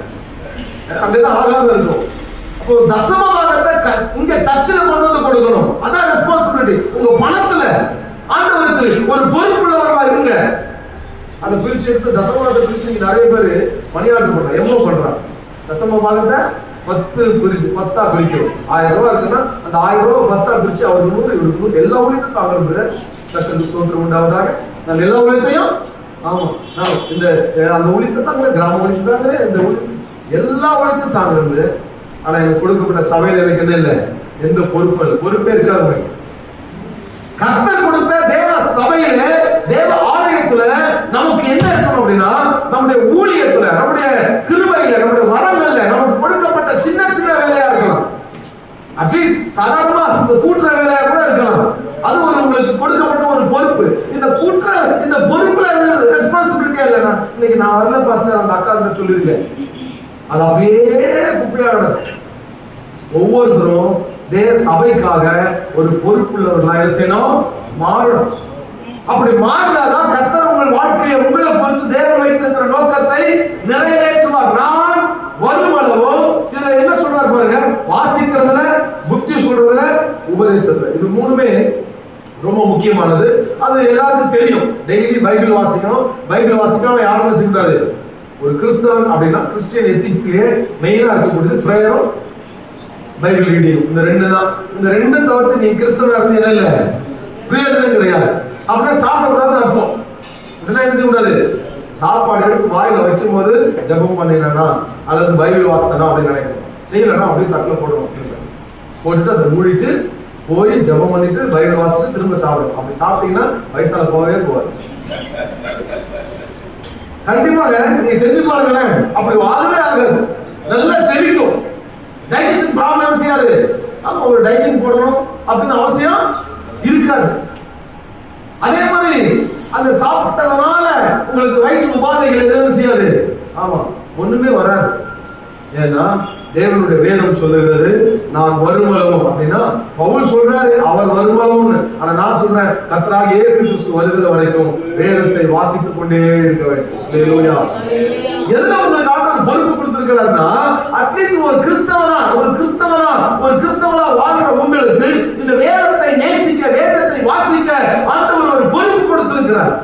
அங்கதான் ஆகாரம் இருக்கும். அப்போ தசம பாகத்தை இங்க சர்ச்சில் கொண்டு வந்து கொடுக்கணும். அதான் ரெஸ்பான்சிபிலிட்டி. உங்க பணத்துல ஆண்டவருக்கு ஒரு பொறுப்புள்ளவர்களா இருங்க. அதை பிரிச்சு எடுத்து தசமபாகத்தை பிரிச்சு நிறைய பேர் பணியாற்று பண்றாங்க, எவ்வளவு பண்றாங்க. தசம பாகத்தை 10 பிரிச்சு 10ஆ பிரிக்கணும். 1000 ரூபாய் இருக்குன்னா அந்த 1000 ரூபாய் 10ஆ பிரிச்சு அவர் 100 இவர் 100 எல்லா ஊழியத்தையும் தாங்க. கர்த்தருக்கு ஸ்தோத்திரம் உண்டாவதாக. நான் எல்லா ஊழியத்தையும் ஆமா நான் இந்த அந்த ஊழியத்தை தாங்க, கிராம ஊழியத்தை தாங்க, இந்த எல்லா ஊழியத்தையும் தாங்க. ஆனா எனக்கு கொடுக்கப்பட்ட சபையில எனக்கு என்ன இல்லை, எந்த பொறுப்பே இருக்காது. கர்த்தர் கொடுத்த தேவ சபையில தேவ ஆலயத்துல நமக்கு என்ன இருக்கணும் அப்படின்னா, நம்முடைய ஊழியத்துல, நம்முடைய கிருபையில, நம்முடைய வரங்கள்ல நமக்கு கொடுக்கப்பட்ட சின்ன சின்ன வேலையா இருக்கலாம். அட்லீஸ்ட் சாதாரணமா இந்த கூட்டுற வேலையா கூட இருக்கலாம். அது ஒரு உங்களுக்கு கொடுக்கப்பட்ட ஒரு பொறுப்பு. இந்த பொறுப்புல ரெஸ்பான்சிபிலிட்டியா இல்லைன்னா, இன்னைக்கு நான் வரல பாஸ்டர் அந்த அக்கா கிட்ட சொல்லியிருக்கேன், அது அப்படியே குப்பையா கிடக்கும். ஒவ்வொருத்தரும் தேவ சபைக்காக ஒரு பொறுப்புள்ளவர்களா என்ன செய்யணும், மாறணும். அப்படி மாறினாதான் கர்த்தர் உங்கள் வாழ்க்கையை உங்களை பொறுத்து தேவன் வைத்திருக்கிற நோக்கத்தை நிறைவேற்றுவார். நான் வருமளவோ இதுல என்ன சொல்றாரு பாருங்க, வாசிக்கிறதுல, புத்தி சொல்றதுல, உபதேசத்துல, இது மூணுமே ரொம்ப முக்கியமானது. அது எல்லாருக்கும் தெரியும். டெய்லி பைபிள் வாசிக்கணும். பைபிள் வாசிக்காம யாரும் செய்யக்கூடாது. ஒரு கிறிஸ்தவன் அப்படின்னா கிறிஸ்டியன் எத்திக்ஸ்லயே மெயினா இருக்கக்கூடியது பிரேயரும் பைபிள் ரீடிங். இந்த ரெண்டு தான். இந்த ரெண்டும் தவிர்த்து நீ கிறிஸ்தவனா இருந்து என்ன இல்லை, பிரயோஜனம் கிடையாது. அப்படின்னா சாப்பிடக்கூடாதுன்னு அர்த்தம். என்ன செய்யக்கூடாது, சாப்பாடு எடுத்து வாயில வைக்கும் போது ஜபம் பண்ணினா அல்லது பைபிள் வாசித்தனா அப்படின்னு நினைக்கணும். செய்யலன்னா அப்படியே தட்டில் போடணும். போட்டுட்டு அதை மூடிட்டு போய் ஜபம் பண்ணிட்டு பைபிள் வாசிட்டு திரும்ப சாப்பிடணும். அப்படி சாப்பிட்டீங்கன்னா வயிற்றால போகவே போகாது. கண்டிப்பாக நீங்க செஞ்சு பாருங்களேன், அப்படி வாங்கவே ஆகாது. நல்லா செரிக்கும். டைஜஷன் ப்ராப்ளம் செய்யாது. அப்ப ஒரு டைஜன் போடணும் அப்படின்னு அவசியம் இருக்காது. அதே மாதிரி அந்த சாப்பிட்டதனால உங்களுக்கு வயிற்று உபாதைகள் எதுவும் செய்யாது. ஆமா, ஒண்ணுமே வராது. ஏன்னா தேவனுடைய வேதம் சொல்லுகிறது, நான் வருமளவும் அப்படின்னா பவுல் சொல்றாரு அவர் வருமளவுன்னு. ஆனா நான் சொல்றேன், கர்த்தராகிய இயேசு கிறிஸ்து வருகிற வரைக்கும் வேதத்தை வாசித்துக் கொண்டே இருக்க வேண்டும். ஹல்லேலூயா. எதுல உங்களுக்கு ஆண்டவர் பொறுப்பு கொடுத்திருக்கிறாருன்னா, அட்லீஸ்ட் ஒரு கிறிஸ்தவனா வாழ்ற உங்களுக்கு இந்த வேதத்தை நேசிக்க, வேதத்தை வாசிக்க ஆண்டவர் ஒரு பொறுப்பு கொடுத்திருக்கிறார்.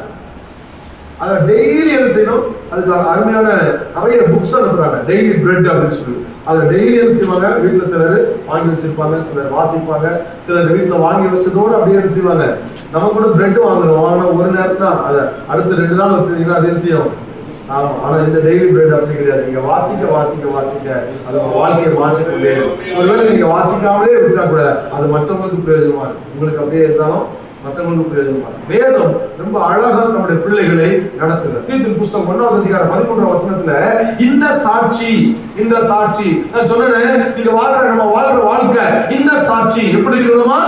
அதை டெய்லி என்ன செய்யணும், அதுக்கான அருமையான நிறைய புக்ஸ் அனுப்புறாங்க, டெய்லி பிரெட் அப்படின்னு சொல்லி. அதை டெய்லி என்ன செய்வாங்க, வீட்டுல சிலர் வாங்கி வச்சிருப்பாங்க, சிலர் வாசிப்பாங்க, சிலர் வீட்டுல வாங்கி வச்சதோடு அப்படியே என்ன செய்வாங்க, நம்ம கூட பிரெட் வாங்கணும், வாங்கினா ஒரு நேரம் தான், அதை அடுத்த 2 நாள் வச்சிருந்தீங்கன்னா அது என்ன செய்யும். ஆமா, ஆனா இந்த டெய்லி பிரெட் அப்படி கிடையாது. நீங்க வாசிக்க வாசிக்க வாசிக்க அது உங்க வாழ்க்கையை மாற்றிக்கொண்டே. ஒருவேளை நீங்க வாசிக்காமலே விட்டா கூட அது மற்றவங்களுக்கு பிரயோஜனமா இருக்கும். உங்களுக்கு அப்படியே இருந்தாலும் மற்றவங்களுக்கு பிரயோஜனமா இருக்கும். வேதம் ரொம்ப அழகா நம்முடைய பிள்ளைகளை நடத்துது. தீத்து புஸ்தகம் 1ஆம் அதிகாரம் 11ஆம் வசனத்துல இந்த சாட்சி நான் சொன்னேன், நீங்க நம்ம வாழ்ற வாழ்க்கை இந்த சாட்சி எப்படி இருக்கணுமா?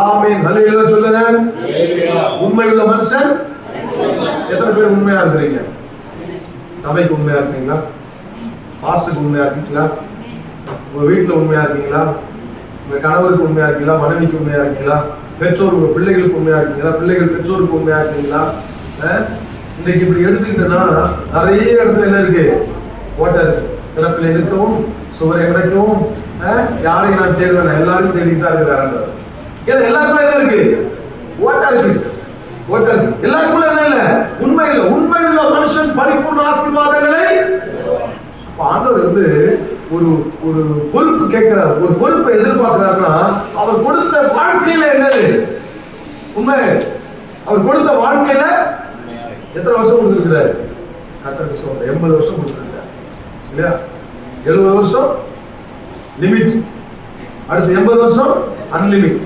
ஆமென், ஹல்லேலூயா சொல்லுங்க. உண்மையுள்ள மனுஷன். எத்தனை பேர் உண்மையா இருக்கிறீங்க? சபைக்கு உண்மையா இருக்கீங்களா? பாஸ்டருக்கு உண்மையா இருக்கீங்களா? உங்க வீட்டுல உண்மையா இருக்கீங்களா? உங்க கணவருக்கு உண்மையா இருக்கீங்களா? மனைவிக்கு உண்மையா இருக்கீங்களா? பெற்றோர் உங்க பிள்ளைகளுக்கு உண்மையா இருக்கீங்களா? பிள்ளைகள் பெற்றோருக்கு உண்மையா இருக்கீங்களா? இன்னைக்கு இப்படி எடுத்துக்கிட்டோம்னா நிறைய இடத்துல என்ன இருக்கு, ஓட்டை இருக்கு. திறப்பில் இருக்கவும் சுவரை கிடைக்கவும் யாரையும் நான் தேடுவேன், எல்லாரும் தேடிட்டு தான் இருக்கிறாங்க. ஏன்னா எல்லாருக்குள்ள என்ன இருக்கு, ஓட்டை இருக்கு. எல்லாருக்குள்ள என்ன இல்ல, உண்மையுள்ள மனுஷன் பரிபூர்ண ஆசீர்வாதங்களை. ஆண்டவர் ஒரு ஒரு பொறுப்பு கேட்கிறார், ஒரு பொறுப்பை எதிர்பார்க்கிறார்னா அவர் கொடுத்த வாழ்க்கையில என்னது உண்மை. அவர் கொடுத்த வாழ்க்கையில எத்தனை வருஷம் கொடுத்திருக்கிறார்? கர்த்தருக்கு ஸ்தோத்திரம். 80 வருஷம் கொடுத்திருக்கிறார் இல்லையா? 70 வருஷம் லிமிட், அடுத்து 80 வருஷம் அன்லிமிட்.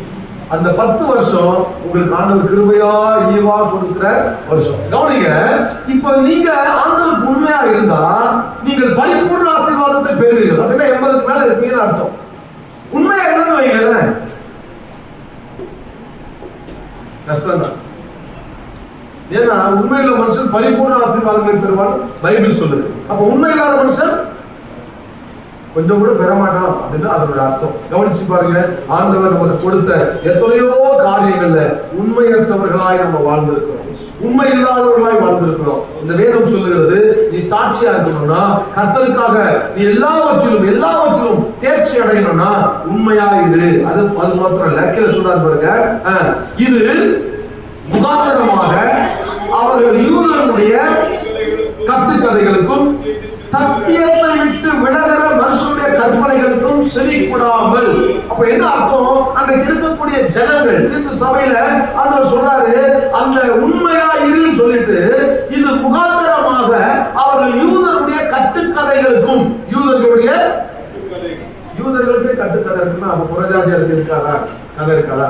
அந்த 10 வருஷம் உங்களுக்கு ஆண்டவர் கிருபையா ஈவா கொடுக்கிற வருஷம். கவனிங்க, இப்ப நீங்க ஆண்டவருக்கு உண்மையா இருந்தா நீங்கள் பரிபூர்ண ஆசீர்வாதத்தை பெறுவீர்கள். அப்படின்னா 80க்கு மேல இருப்பீங்கன்னு அர்த்தம். உண்மையா இல்லைன்னு வைங்க, கஷ்டம் தான். ஏன்னா உண்மையுள்ள மனுஷன் பரிபூர்ண ஆசீர்வாதங்களை பெறுவான் பைபிள் சொல்லுது. அப்ப உண்மை இல்லாத மனுஷன் கொஞ்சம் கூட பெற மாட்டான் அப்படின்னு அதோட அர்த்தம். கவனிச்சு பாருங்க, ஆண்டவர் நமக்கு கொடுத்த எத்தனையோ காரியங்கள்ல உண்மையற்றவர்களாய் நம்ம வாழ்ந்திருக்கிறோம். உண்மை இல்லாதவர்களாய் வாழ்ந்திருக்கிறோம். இந்த வேதம் சொல்லுகிறது, நீ சாட்சியா இருக்கணும்னா, கர்த்தருக்காக நீ எல்லாவற்றிலும் தேர்ச்சி அடையணும்னா உண்மையா இரு. அது மாத்திரம் இல்ல, கீழே சொல்றாரு பாருங்க, இது முகாந்தரமாக அவர்கள் யூதர்களுடைய கட்டுக்கதைகளுக்கும் சத்தியத்தை விட்டு விலகிற மனுஷனுடைய கற்பனைகளுக்கும் செவி கூடாமல். அப்ப என்ன அர்த்தம்? அன்றைக்கு இருக்கக்கூடிய ஜனங்கள் இந்த சபையில ஆண்டவர் சொல்றாரு, அந்த உண்மையா இருன்னு சொல்லிட்டு இது முகாந்தரமாக அவர்கள் யூதருடைய கட்டுக்கதைகளுக்கும், யூதர்களுக்கே கட்டுக்கதை இருக்குன்னா அப்ப புறஜாதியாருக்கு இருக்காதா? கதை இருக்காதா?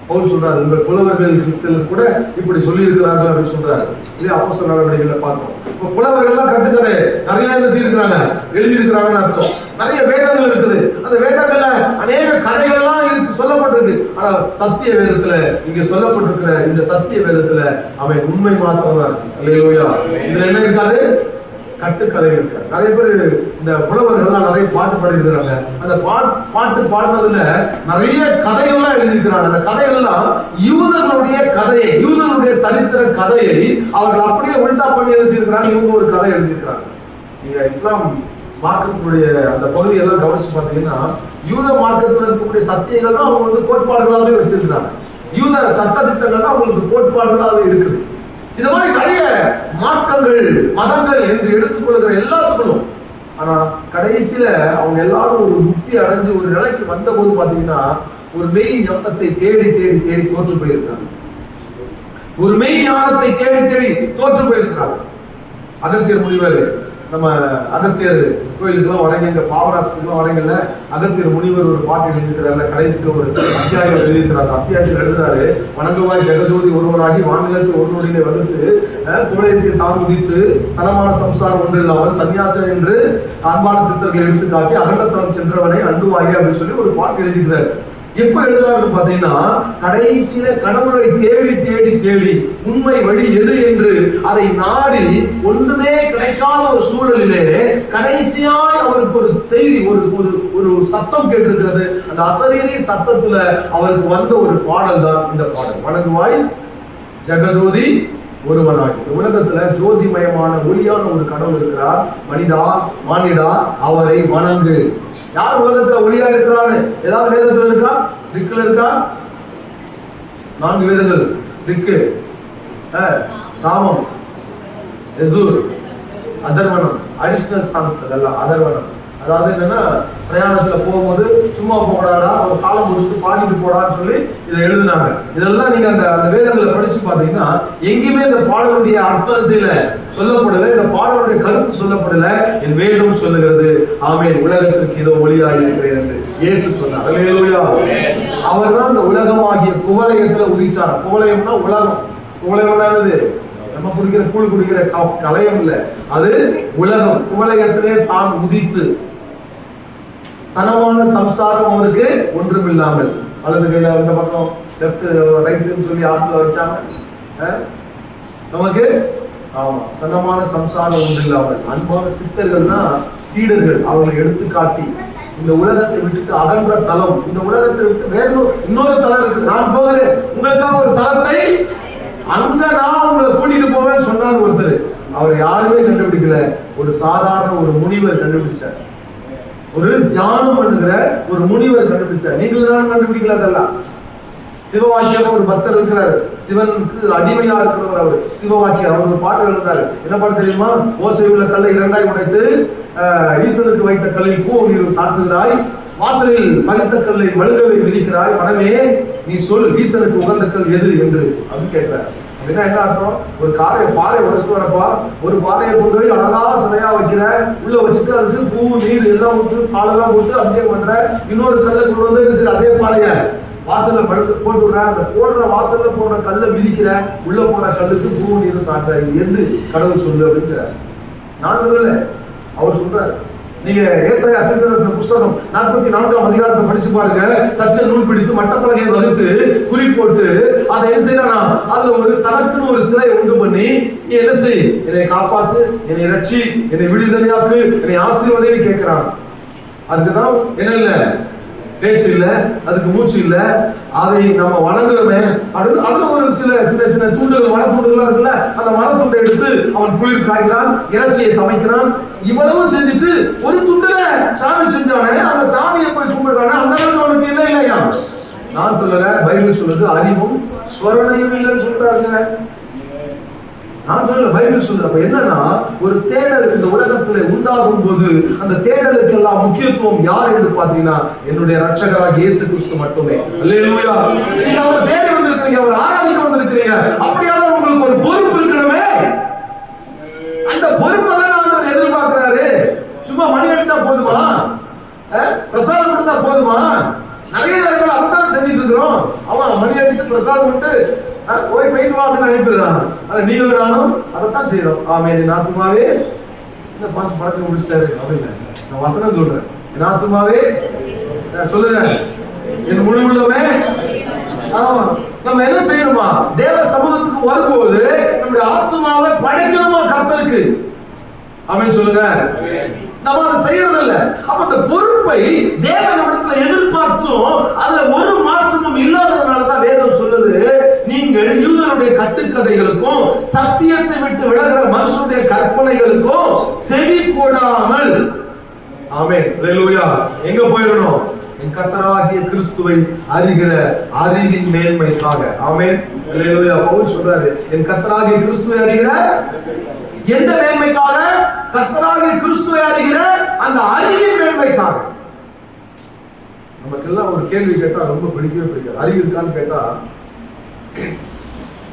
பவுல் சொல்றாரு, உங்கள் புலவர்கள் சிலர் கூட இப்படி சொல்லி இருக்கிறார்கள் அப்படின்னு சொல்றாரு. இல்லையா? அப்போஸ்தலர் நடவடிக்கைகளை பார்க்கிறோம். இப்ப புலவர்கள் எல்லாம் கட்டுக்கதை நிறைய எழுதி இருக்கிறாங்கன்னு அர்த்தம். நிறைய வேதங்கள் இருக்குது. அந்த வேதங்கள்ல அநேக கதைகள் எல்லாம் இருக்கு, சொல்லப்பட்டிருக்கு. ஆனா சத்திய வேதத்துல, இங்க சொல்லப்பட்டிருக்கிற இந்த சத்திய வேதத்துல அவன் உண்மை மாத்திரம் தான் இருக்கு. அல்லேலூயா. இதுல என்ன இருக்காது? கட்டுக்கதை இருக்கு. நிறைய பேர் இந்த புலவர்கள்லாம் நிறைய பாட்டு பாடிருக்கிறாங்க. அந்த பாட்டு பாடுறதுல நிறைய கதைகள்லாம் எழுதியிருக்கிறாங்க. அந்த கதைகள்லாம் யூதர்களுடைய கதையை, யூதர்களுடைய சரித்திர கதையை அவர்கள் அப்படியே உல்டா பண்ணி எழுதியிருக்கிறாங்க. இவங்க ஒரு கதை எழுதியிருக்கிறாங்க. நீங்க இஸ்லாம் மார்க்கத்தினுடைய அந்த பகுதியெல்லாம் கவனிச்சு பார்த்தீங்கன்னா, யூத மார்க்கத்தில் இருக்கக்கூடிய சத்தியங்கள் தான் அவங்க வந்து கோட்பாடுகளாகவே வச்சிருக்கிறாங்க. யூத சட்ட திட்டங்கள் தான் அவங்களுக்கு கோட்பாடுகளாகவே இருக்குது. இந்த மாதிரி நிறைய மார்க்கங்கள், மதங்கள் என்று எடுத்துக்கொள்கிற எல்லாத்துக்கும், ஆனா கடைசியில அவங்க எல்லாரும் ஒரு முக்தி அடைஞ்சு ஒரு நிலைக்கு வந்த போது பாத்தீங்கன்னா, ஒரு மெய் ஞானத்தை தேடி தேடி தேடி தோற்று போயிருக்காங்க. ஒரு மெய் ஞானத்தை தேடி தேடி தோற்று போயிருக்காங்க. அகத்தியர் முனிவர், நம்ம அகஸ்தியர் கோயிலுக்கெல்லாம் வரீங்க, இங்க பாவராசத்துக்குலாம் வரீங்கல்ல, அகத்தியர் முனிவர் ஒரு பாட்டு எழுதியிருக்கிறார். கடைசியில் ஒரு அத்தியாயம் எழுதியிருக்கிறார். அத்தியாயத்தில் எழுதுறாரு, வணங்குவாய் ஜெகஜோதி ஒருவராகி வானிலத்தில் ஒரு நொடியிலே வகுத்து குவளையத்தை தான் உதித்து சனமான சம்சாரம் ஒன்று இல்லாமல் சன்னியாசம் என்று அன்பான சித்தர்களை எடுத்து காட்டி அகண்டத்தனம் சென்றவனை அண்டுவாயே அப்படின்னு சொல்லி ஒரு பாட்டு எழுதிக்கிறார். எப்ப எழுதுறாருன்னு பாத்தீங்கன்னா, கடைசியில கடவுளை தேடி தேடி தேடி உண்மை வழி எது என்று அதை நாடி ஒன்றுமே கிடைக்காத ஒரு சூழலிலே கடைசியாய் அவருக்கு ஒரு செய்தி, ஒரு சத்தம் கேட்டிருக்கிறது. அந்த அசரீரி சத்தத்துல அவருக்கு வந்த ஒரு பாடல் தான் இந்த பாடல், வணங்குவாய் ஜெகஜோதி ஒருவனாய். இந்த உலகத்துல ஜோதிமயமான ஒளியான ஒரு கடவுள் இருக்கிறார். மனிதா, மானிடா, அவரை வணங்கு. யார் உலகத்துல ஒளியா இருக்கிறான்னு ஏதாவது வேதத்துல இருக்கா? ரிக்ல இருக்கா? 4 வேதங்கள், ரிக்கு, சாமம், எசூர், அதர்வனம், அடிஷனல் சாங்ஸ், அதெல்லாம் அதர்வனம். அதாவது என்னன்னா, பிரயாணத்துல போகும்போது சும்மா போடாடா, ஒரு காலம் கொடுத்து பாடிட்டு போடான்னு சொல்லி இதை எழுதினாங்க. இதெல்லாம் நீங்க அந்த வேதங்களை படிச்சு பாத்தீங்கன்னா, எங்கேயுமே இந்த பாடலுடைய அர்த்தம் சொல்லப்படல, இந்த பாடலுடைய கருத்து சொல்லப்படல. என் வேதம் சொல்லுகிறது, ஆமென், உலகத்திற்கு இதோ ஒளியாய் இருக்கிறேன் என்று இயேசு சொன்னார். அல்லேலூயா. அவர் தான் இந்த உலகமாகிய குவளையத்துல உதிச்சார். குவளையம்னா உலகம். குவளையம்னா என்னது? நம்ம குடிக்கிற கூழ் குடிக்கிற கலையம் இல்ல, அது உலகம். குவளையத்திலே தான் உதித்து சனமான சம்சாரம் அவருக்கு ஒன்றும் இல்லாமல், வலது கையில இந்த பக்கம் லெப்ட் ரைட்னு சொல்லி ஆட்ல வைக்காம நமக்கு, ஆமா, சனமான சம்சாரம் ஒன்று இல்லாமல் அன்பான சித்தர்கள்னா சீடர்கள் அவங்களை எடுத்து காட்டி இந்த உலகத்தை விட்டுட்டு அகன்ற தலம், இந்த உலகத்தை விட்டு வேற இன்னொரு தலம் இருக்கு, நான் போகிறேன் உங்களுக்காக ஒரு தலத்தை, அங்க நான் உங்களை கூட்டிட்டு போவேன்னு சொன்னார் ஒருத்தர். அவர் யாருமே கண்டுபிடிக்கல, ஒரு சாதாரண ஒரு முனிவர் கண்டுபிடிச்சார். ஒரு தியானம் பண்ணுகிற ஒரு முனிவர் கண்டுபிடிச்சார். நீங்கள் கண்டுபிடிக்கல. அதெல்லாம் சிவவாக்கியம் ஒரு பக்தர் இருக்கிறார், சிவனுக்கு அடிமையா இருக்கிறவர். அவர் சிவவாக்கியர். அவர் ஒரு பாட்டு எழுந்தாரு. என்ன பாட்டு தெரியுமா? ஓசை உள்ள கல்லை 2ஆய் உடைத்து ஈசனுக்கு வைத்த கல்லில் பூ நீர் சாற்றுகிறாய், வாசலில் பதித்த கல்லை மழுகவை விதிக்கிறாய், மனமே நீ சொல் ஈசனுக்கு உகந்த கல் எது என்று அப்படின்னு கேட்கிறார். அப்படின்னா என்ன அர்த்தம்? ஒரு பாறை உடைச்சிட்டு வரப்பா, ஒரு பாறையை கொண்டு போய் அழகா சிலையா வைக்கிற, உள்ள வச்சுட்டு அதுக்கு பூ நீர் எல்லாம் ஊற்று பாலெல்லாம் போட்டு அபிஷேகம் பண்ற, இன்னொரு கல்லை கொண்டு வந்து சரி அதே பாறைய வாசல்ல போட்டு விடுற, அந்த போடுற வாசல்ல போடுற கல்லை மிதிக்கிற, உள்ள போற கல்லுக்கு பூ நீரும் சாட்டுற, இது எது கடவுள் சொல்லு அப்படிங்கிற. நான் சொல்லல, அவர் சொல்றாரு. நீங்க ஏசாயா தீர்க்கதரிசன புத்தகம் 44ஆம் அதிகாரத்தை படிச்சு பாருங்க. தச்ச நூல் பிடித்து மட்டப்பலகையை வகுத்து குறி போட்டு அதை என்ன செய்யறானா, அதுல ஒரு தனக்குன்னு ஒரு சிலையை உண்டு பண்ணி, நீ என்ன செய், என்னை காப்பாத்து, என்னை ரட்சி, என்னை விடுதலையாக்கு, என்னை ஆசீர்வதின்னு கேட்கிறான். அதுக்குதான் என்ன இல்ல பேச்சு இல்ல, அதுக்கு மூச்சு இல்ல, அதை நம்ம வணங்குறோமே அப்படின்னு அதுல ஒரு சின்ன சின்ன துண்டுகள், மர துண்டுகள் இருக்குல்ல, அந்த மர துண்டை எடுத்து அவன் குளிர் காய்கிறான், இறைச்சியை சமைக்கிறான். இவ்வளவும் செஞ்சுட்டு ஒரு துண்டுல சாமி செஞ்சானே, அந்த சாமியை போய் கும்பிடுறானே, அந்த அளவுக்கு அவனுக்கு என்ன இல்லையா? நான் சொல்லல, பைபிள் சொல்லுது அறிவும் ஸ்வரணையும் இல்லைன்னு சொல்றாங்க. நான் சொல்லல, பைபிள் சொல்லுது. அப்ப என்னன்னா, ஒரு தேடல் இந்த உலகத்துல உண்டாகும் போது அந்த தேடலுக்கு எல்லாம் முக்கியத்துவம் யார் என்று பாத்தீங்கன்னா என்னுடைய ரட்சகராகிய இயேசு கிறிஸ்து மட்டுமே. அல்லேலூயா. நீங்க அவரை தேடி வந்திருக்கீங்க, அவரை ஆராதிக்க வந்திருக்கீங்க. அப்படியான உங்களுக்கு ஒரு பொறுப்பு இருக்கணுமே. அந்த பொறுப்பை தான் ஆண்டவர் எதிர்பார்க்கிறாரு. சும்மா மணி அடிச்சா போதுமா? பிரசாதம் கொடுத்தா போதுமா? நிறைய நேரங்கள் அதைத்தான் செஞ்சுட்டு இருக்கிறோம். அவன் மணி அடிச்சு பிரசாதம் விட்டு போய் போயிட்டு வா அப்படின்னு அனுப்பிடுறான். ஆனா நீங்களும் நானும் அதைத்தான் செய்யறோம். ஆமே, என் ஆத்துமாவே இந்த பாஸ் பழக்கம் முடிச்சிட்டாரு அப்படின்னு நான் வசனம் சொல்றேன். என் ஆத்துமாவே சொல்லுங்க, என் முழு உள்ளமே. ஆமா, நம்ம என்ன செய்யணுமா? தேவ சமூகத்துக்கு வரும்போது நம்முடைய ஆத்துமாவை படைக்கணுமா கர்த்தருக்கு. ஆமென் சொல்லுங்க. நம்ம அதை செய்யறது இல்ல. அப்ப அந்த பொறுப்பை தேவனிடத்துல எதிர்பார்த்தும் அதுல ஒரு மாற்றமும் இல்லாததுனால தான் வேதம் சொல்லுது, நீங்கள் யூதருடைய கட்டுக்கதைகளுக்கும் சத்தியத்தை விட்டு விலகுற மனுஷனுடைய கற்பனைகளுக்கும் செவி கொடாமல். ஆமென், அல்லேலூயா. எங்க போயிடணும்? என் கர்த்தராகிய கிறிஸ்துவை அறிகிற அறிவின் மேன்மைக்காக. ஆமென், அல்லேலூயா. பவுல் சொல்றாரு, என் கர்த்தராகிய கிறிஸ்துவை அறிகிற எந்த மேன்மைக்காக? கர்த்தராகிய கிறிஸ்துவை அறிகிற அந்த அறிவின் மேன்மைக்காக. நமக்கெல்லாம் ஒரு கேள்வி கேட்டா ரொம்ப பிடிக்கவே பிடிக்காது. அறிவு இருக்கான்னு கேட்டா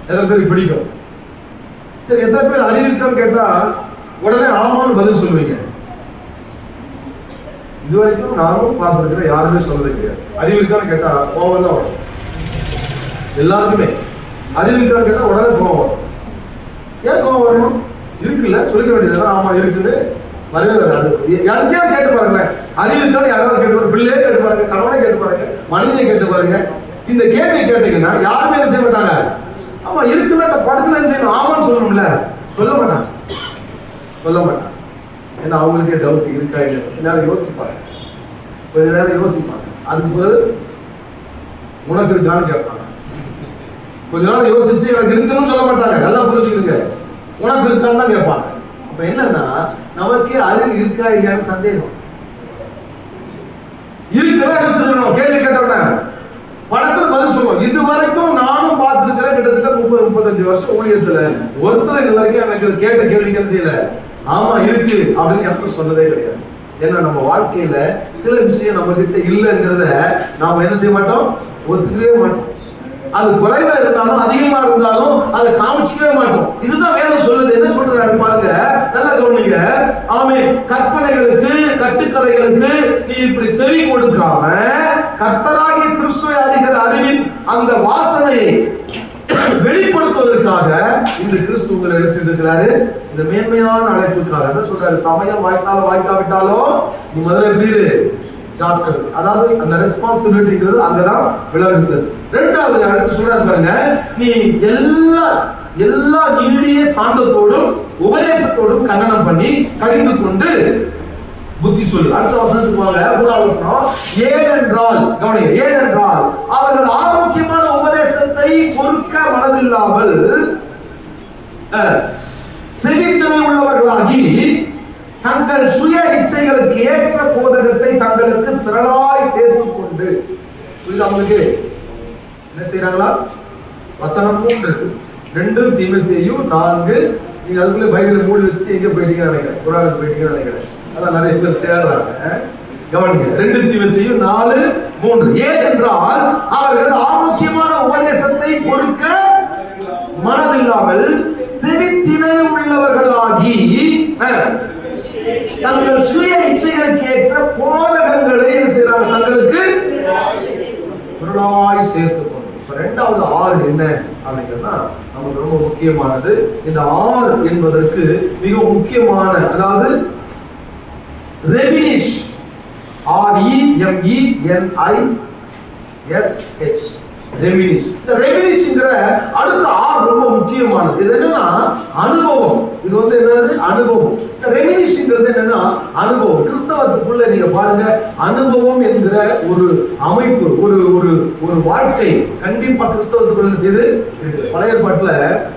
எத்தனை பேருக்கு பிடிக்கும்? சரி, எத்தனை பேர் அறிவு இருக்கான்னு கேட்டா உடனே ஆமான்னு பதில் சொல்லுவீங்க? இதுவரைக்கும் நானும் பார்த்திருக்கிறேன், யாருமே சொல்றது கிடையாது. அறிவு இருக்கான்னு கேட்டா கோபம் தான் வரும் எல்லாருக்குமே. அறிவு இருக்கான்னு கேட்டா உடனே கோபம் வரும். ஏன் கோபம் வரணும்? இருக்குல்ல, சொல்லிக்க வேண்டியது. ஆமா இருக்குன்னு வரவே வராது. யாருக்கையாவது கேட்டு பாருங்களேன், அறிவு இருக்கான்னு யாராவது கேட்டு பாருங்க. பிள்ளையே கேட்டு பாருங்க, கணவனை கேட்டு பாருங்க, மனைவியை கேட்டு பாருங்க. இந்த கேள்வி கேட்டீங்கன்னா யாருமே என்ன செய்ய மாட்டாங்க. ஆமா இருக்குன்னா படத்துல என்ன செய்யணும்? ஆமான்னு சொல்லணும்ல. சொல்ல மாட்டாங்க, சொல்ல மாட்டாங்க. ஏன்னா அவங்களுக்கே டவுட் இருக்கா இல்லை. எல்லாரும் யோசிப்பாங்க, கொஞ்ச நேரம் யோசிப்பாங்க. அதுக்கு பிறகு உனக்கு இருக்கான்னு கேட்பாங்க. கொஞ்ச நேரம் யோசிச்சு எனக்கு இருக்குன்னு சொல்ல மாட்டாங்க. நல்லா புரிஞ்சுக்கிடுங்க, உனக்கு இருக்கான்னு தான் கேட்பாங்க. அப்ப என்னன்னா, நமக்கே அறிவு இருக்கா இல்லையான்னு சந்தேகம் இருக்குதான் சொல்லணும். கேள்வி கேட்டோம்னா படத்துல பதில் சொல்லுவோம். இது வரைக்கும் நானும் பார்த்திருக்கிறேன், கிட்டத்தட்ட 30-35 வருஷம் ஊழியத்துல ஒருத்தர் இது வரைக்கும் எனக்கு கேட்ட கேள்விக்கு என்ன செய்யல ஆமா இருக்கு அப்படின்னு யாரும் சொன்னதே கிடையாது. ஏன்னா நம்ம வாழ்க்கையில சில விஷயம் நம்ம கிட்ட இல்லைங்கிறத நாம என்ன செய்ய மாட்டோம், ஒத்துக்கவே மாட்டோம். அது குறைவா இருந்தாலும் அதிகமா இருந்தாலும் அதை காமிச்சிக்கவே மாட்டோம். இதுதான் வேதம் சொல்லுது. என்ன சொல்றாரு பாருங்க, நல்லா கவனிங்க. ஆமே, கற்பனைகளுக்கு கட்டுக்கதைகளுக்கு நீ இப்படி செவி கொடுக்காம கர்த்தராகிய கிறிஸ்துவை அறிகிற அறிவின் அந்த வாசனையை வெளிப்படுத்துவதற்காக இந்த கிறிஸ்து உங்களை என்ன செய்திருக்கிறாரு? இந்த மேன்மையான அழைப்புக்காக என்ன சொல்றாரு? சமயம் வாய்த்தாலும் வாய்க்காவிட்டாலும் நீ முதல்ல எப்படி ஜாக்கிரதை. அதாவது அந்த ரெஸ்பான்சிபிலிட்டிங்கிறது அங்கதான் விளங்குகிறது. ரெண்டாவது அடுத்து சொல்றாரு பாருங்க, நீ எல்லா நீடிய சாந்தத்தோடும் உபதேசத்தோடும் கண்டனம் பண்ணி கடிந்து கொண்டு புத்தி சொல்லு. அடுத்த வசனத்துக்கு வாங்க, 3வது வசனம். ஏனென்றால் கவனிங்க, ஏனென்றால் அவர்கள் ஆரோக்கியமான உபதேசத்தை பொறுக்க மனதில்லாமல் செவித்தனை உள்ளவர்களாகி தங்கள் சுய இச்சைகளுக்கு ஏற்ற போதகத்தை தங்களுக்கு திரளாய் சேர்த்துக் கொண்டு. அவங்களுக்கு என்ன செய்யறாங்களா? வசனம் 3 தீமோத்தேயு 4. நீங்க அதுக்குள்ள பைபிளை மூடி வச்சுட்டு எங்க போயிட்டீங்கன்னு நினைக்கிறேன், குர்ஆனுக்கு போயிட்டீங்கன்னு நினைக்கிறேன். அதான் நிறைய பேர் தேடுறாங்க. கவனிங்க, 2 தீமோத்தேயு 4:3. ஏனென்றால் அவர்கள் ஆரோக்கியமான உபதேசத்தை பொறுக்க மனதில்லாமல் செவித்தினை உள்ளவர்களாகி தங்கள் சுய இச்சைகளுக்கு ஏற்ற போதகங்களை செய்யறாங்க, தங்களுக்கு திரளாய் சேர்த்துக் கொண்டு. இப்ப 2வது 6 என்ன அப்படிங்கிறதுனா நமக்கு ரொம்ப முக்கியமானது. இந்த 6 என்பதற்கு மிக முக்கியமான, அதாவது ரெமினிஷ், REMENISH, ரெமினிஸ். இந்த ரெமினிஸ்ங்கிற அடுத்த ஆர் ரொம்ப முக்கியமானது. இது என்னன்னா அனுபவம். இது என்னது? அனுபவம். இந்த ரெமினிஸ்ங்கிறது என்னன்னா அனுபவம். கிறிஸ்தவத்துக்குள்ள நீங்க பாருங்க, அனுபவம் என்கிற ஒரு அமைப்பு, ஒரு ஒரு ஒரு வாழ்க்கை கண்டிப்பா கிறிஸ்தவத்துக்குள்ள செய்து இருக்கு. பழைய ஏற்பாட்டுல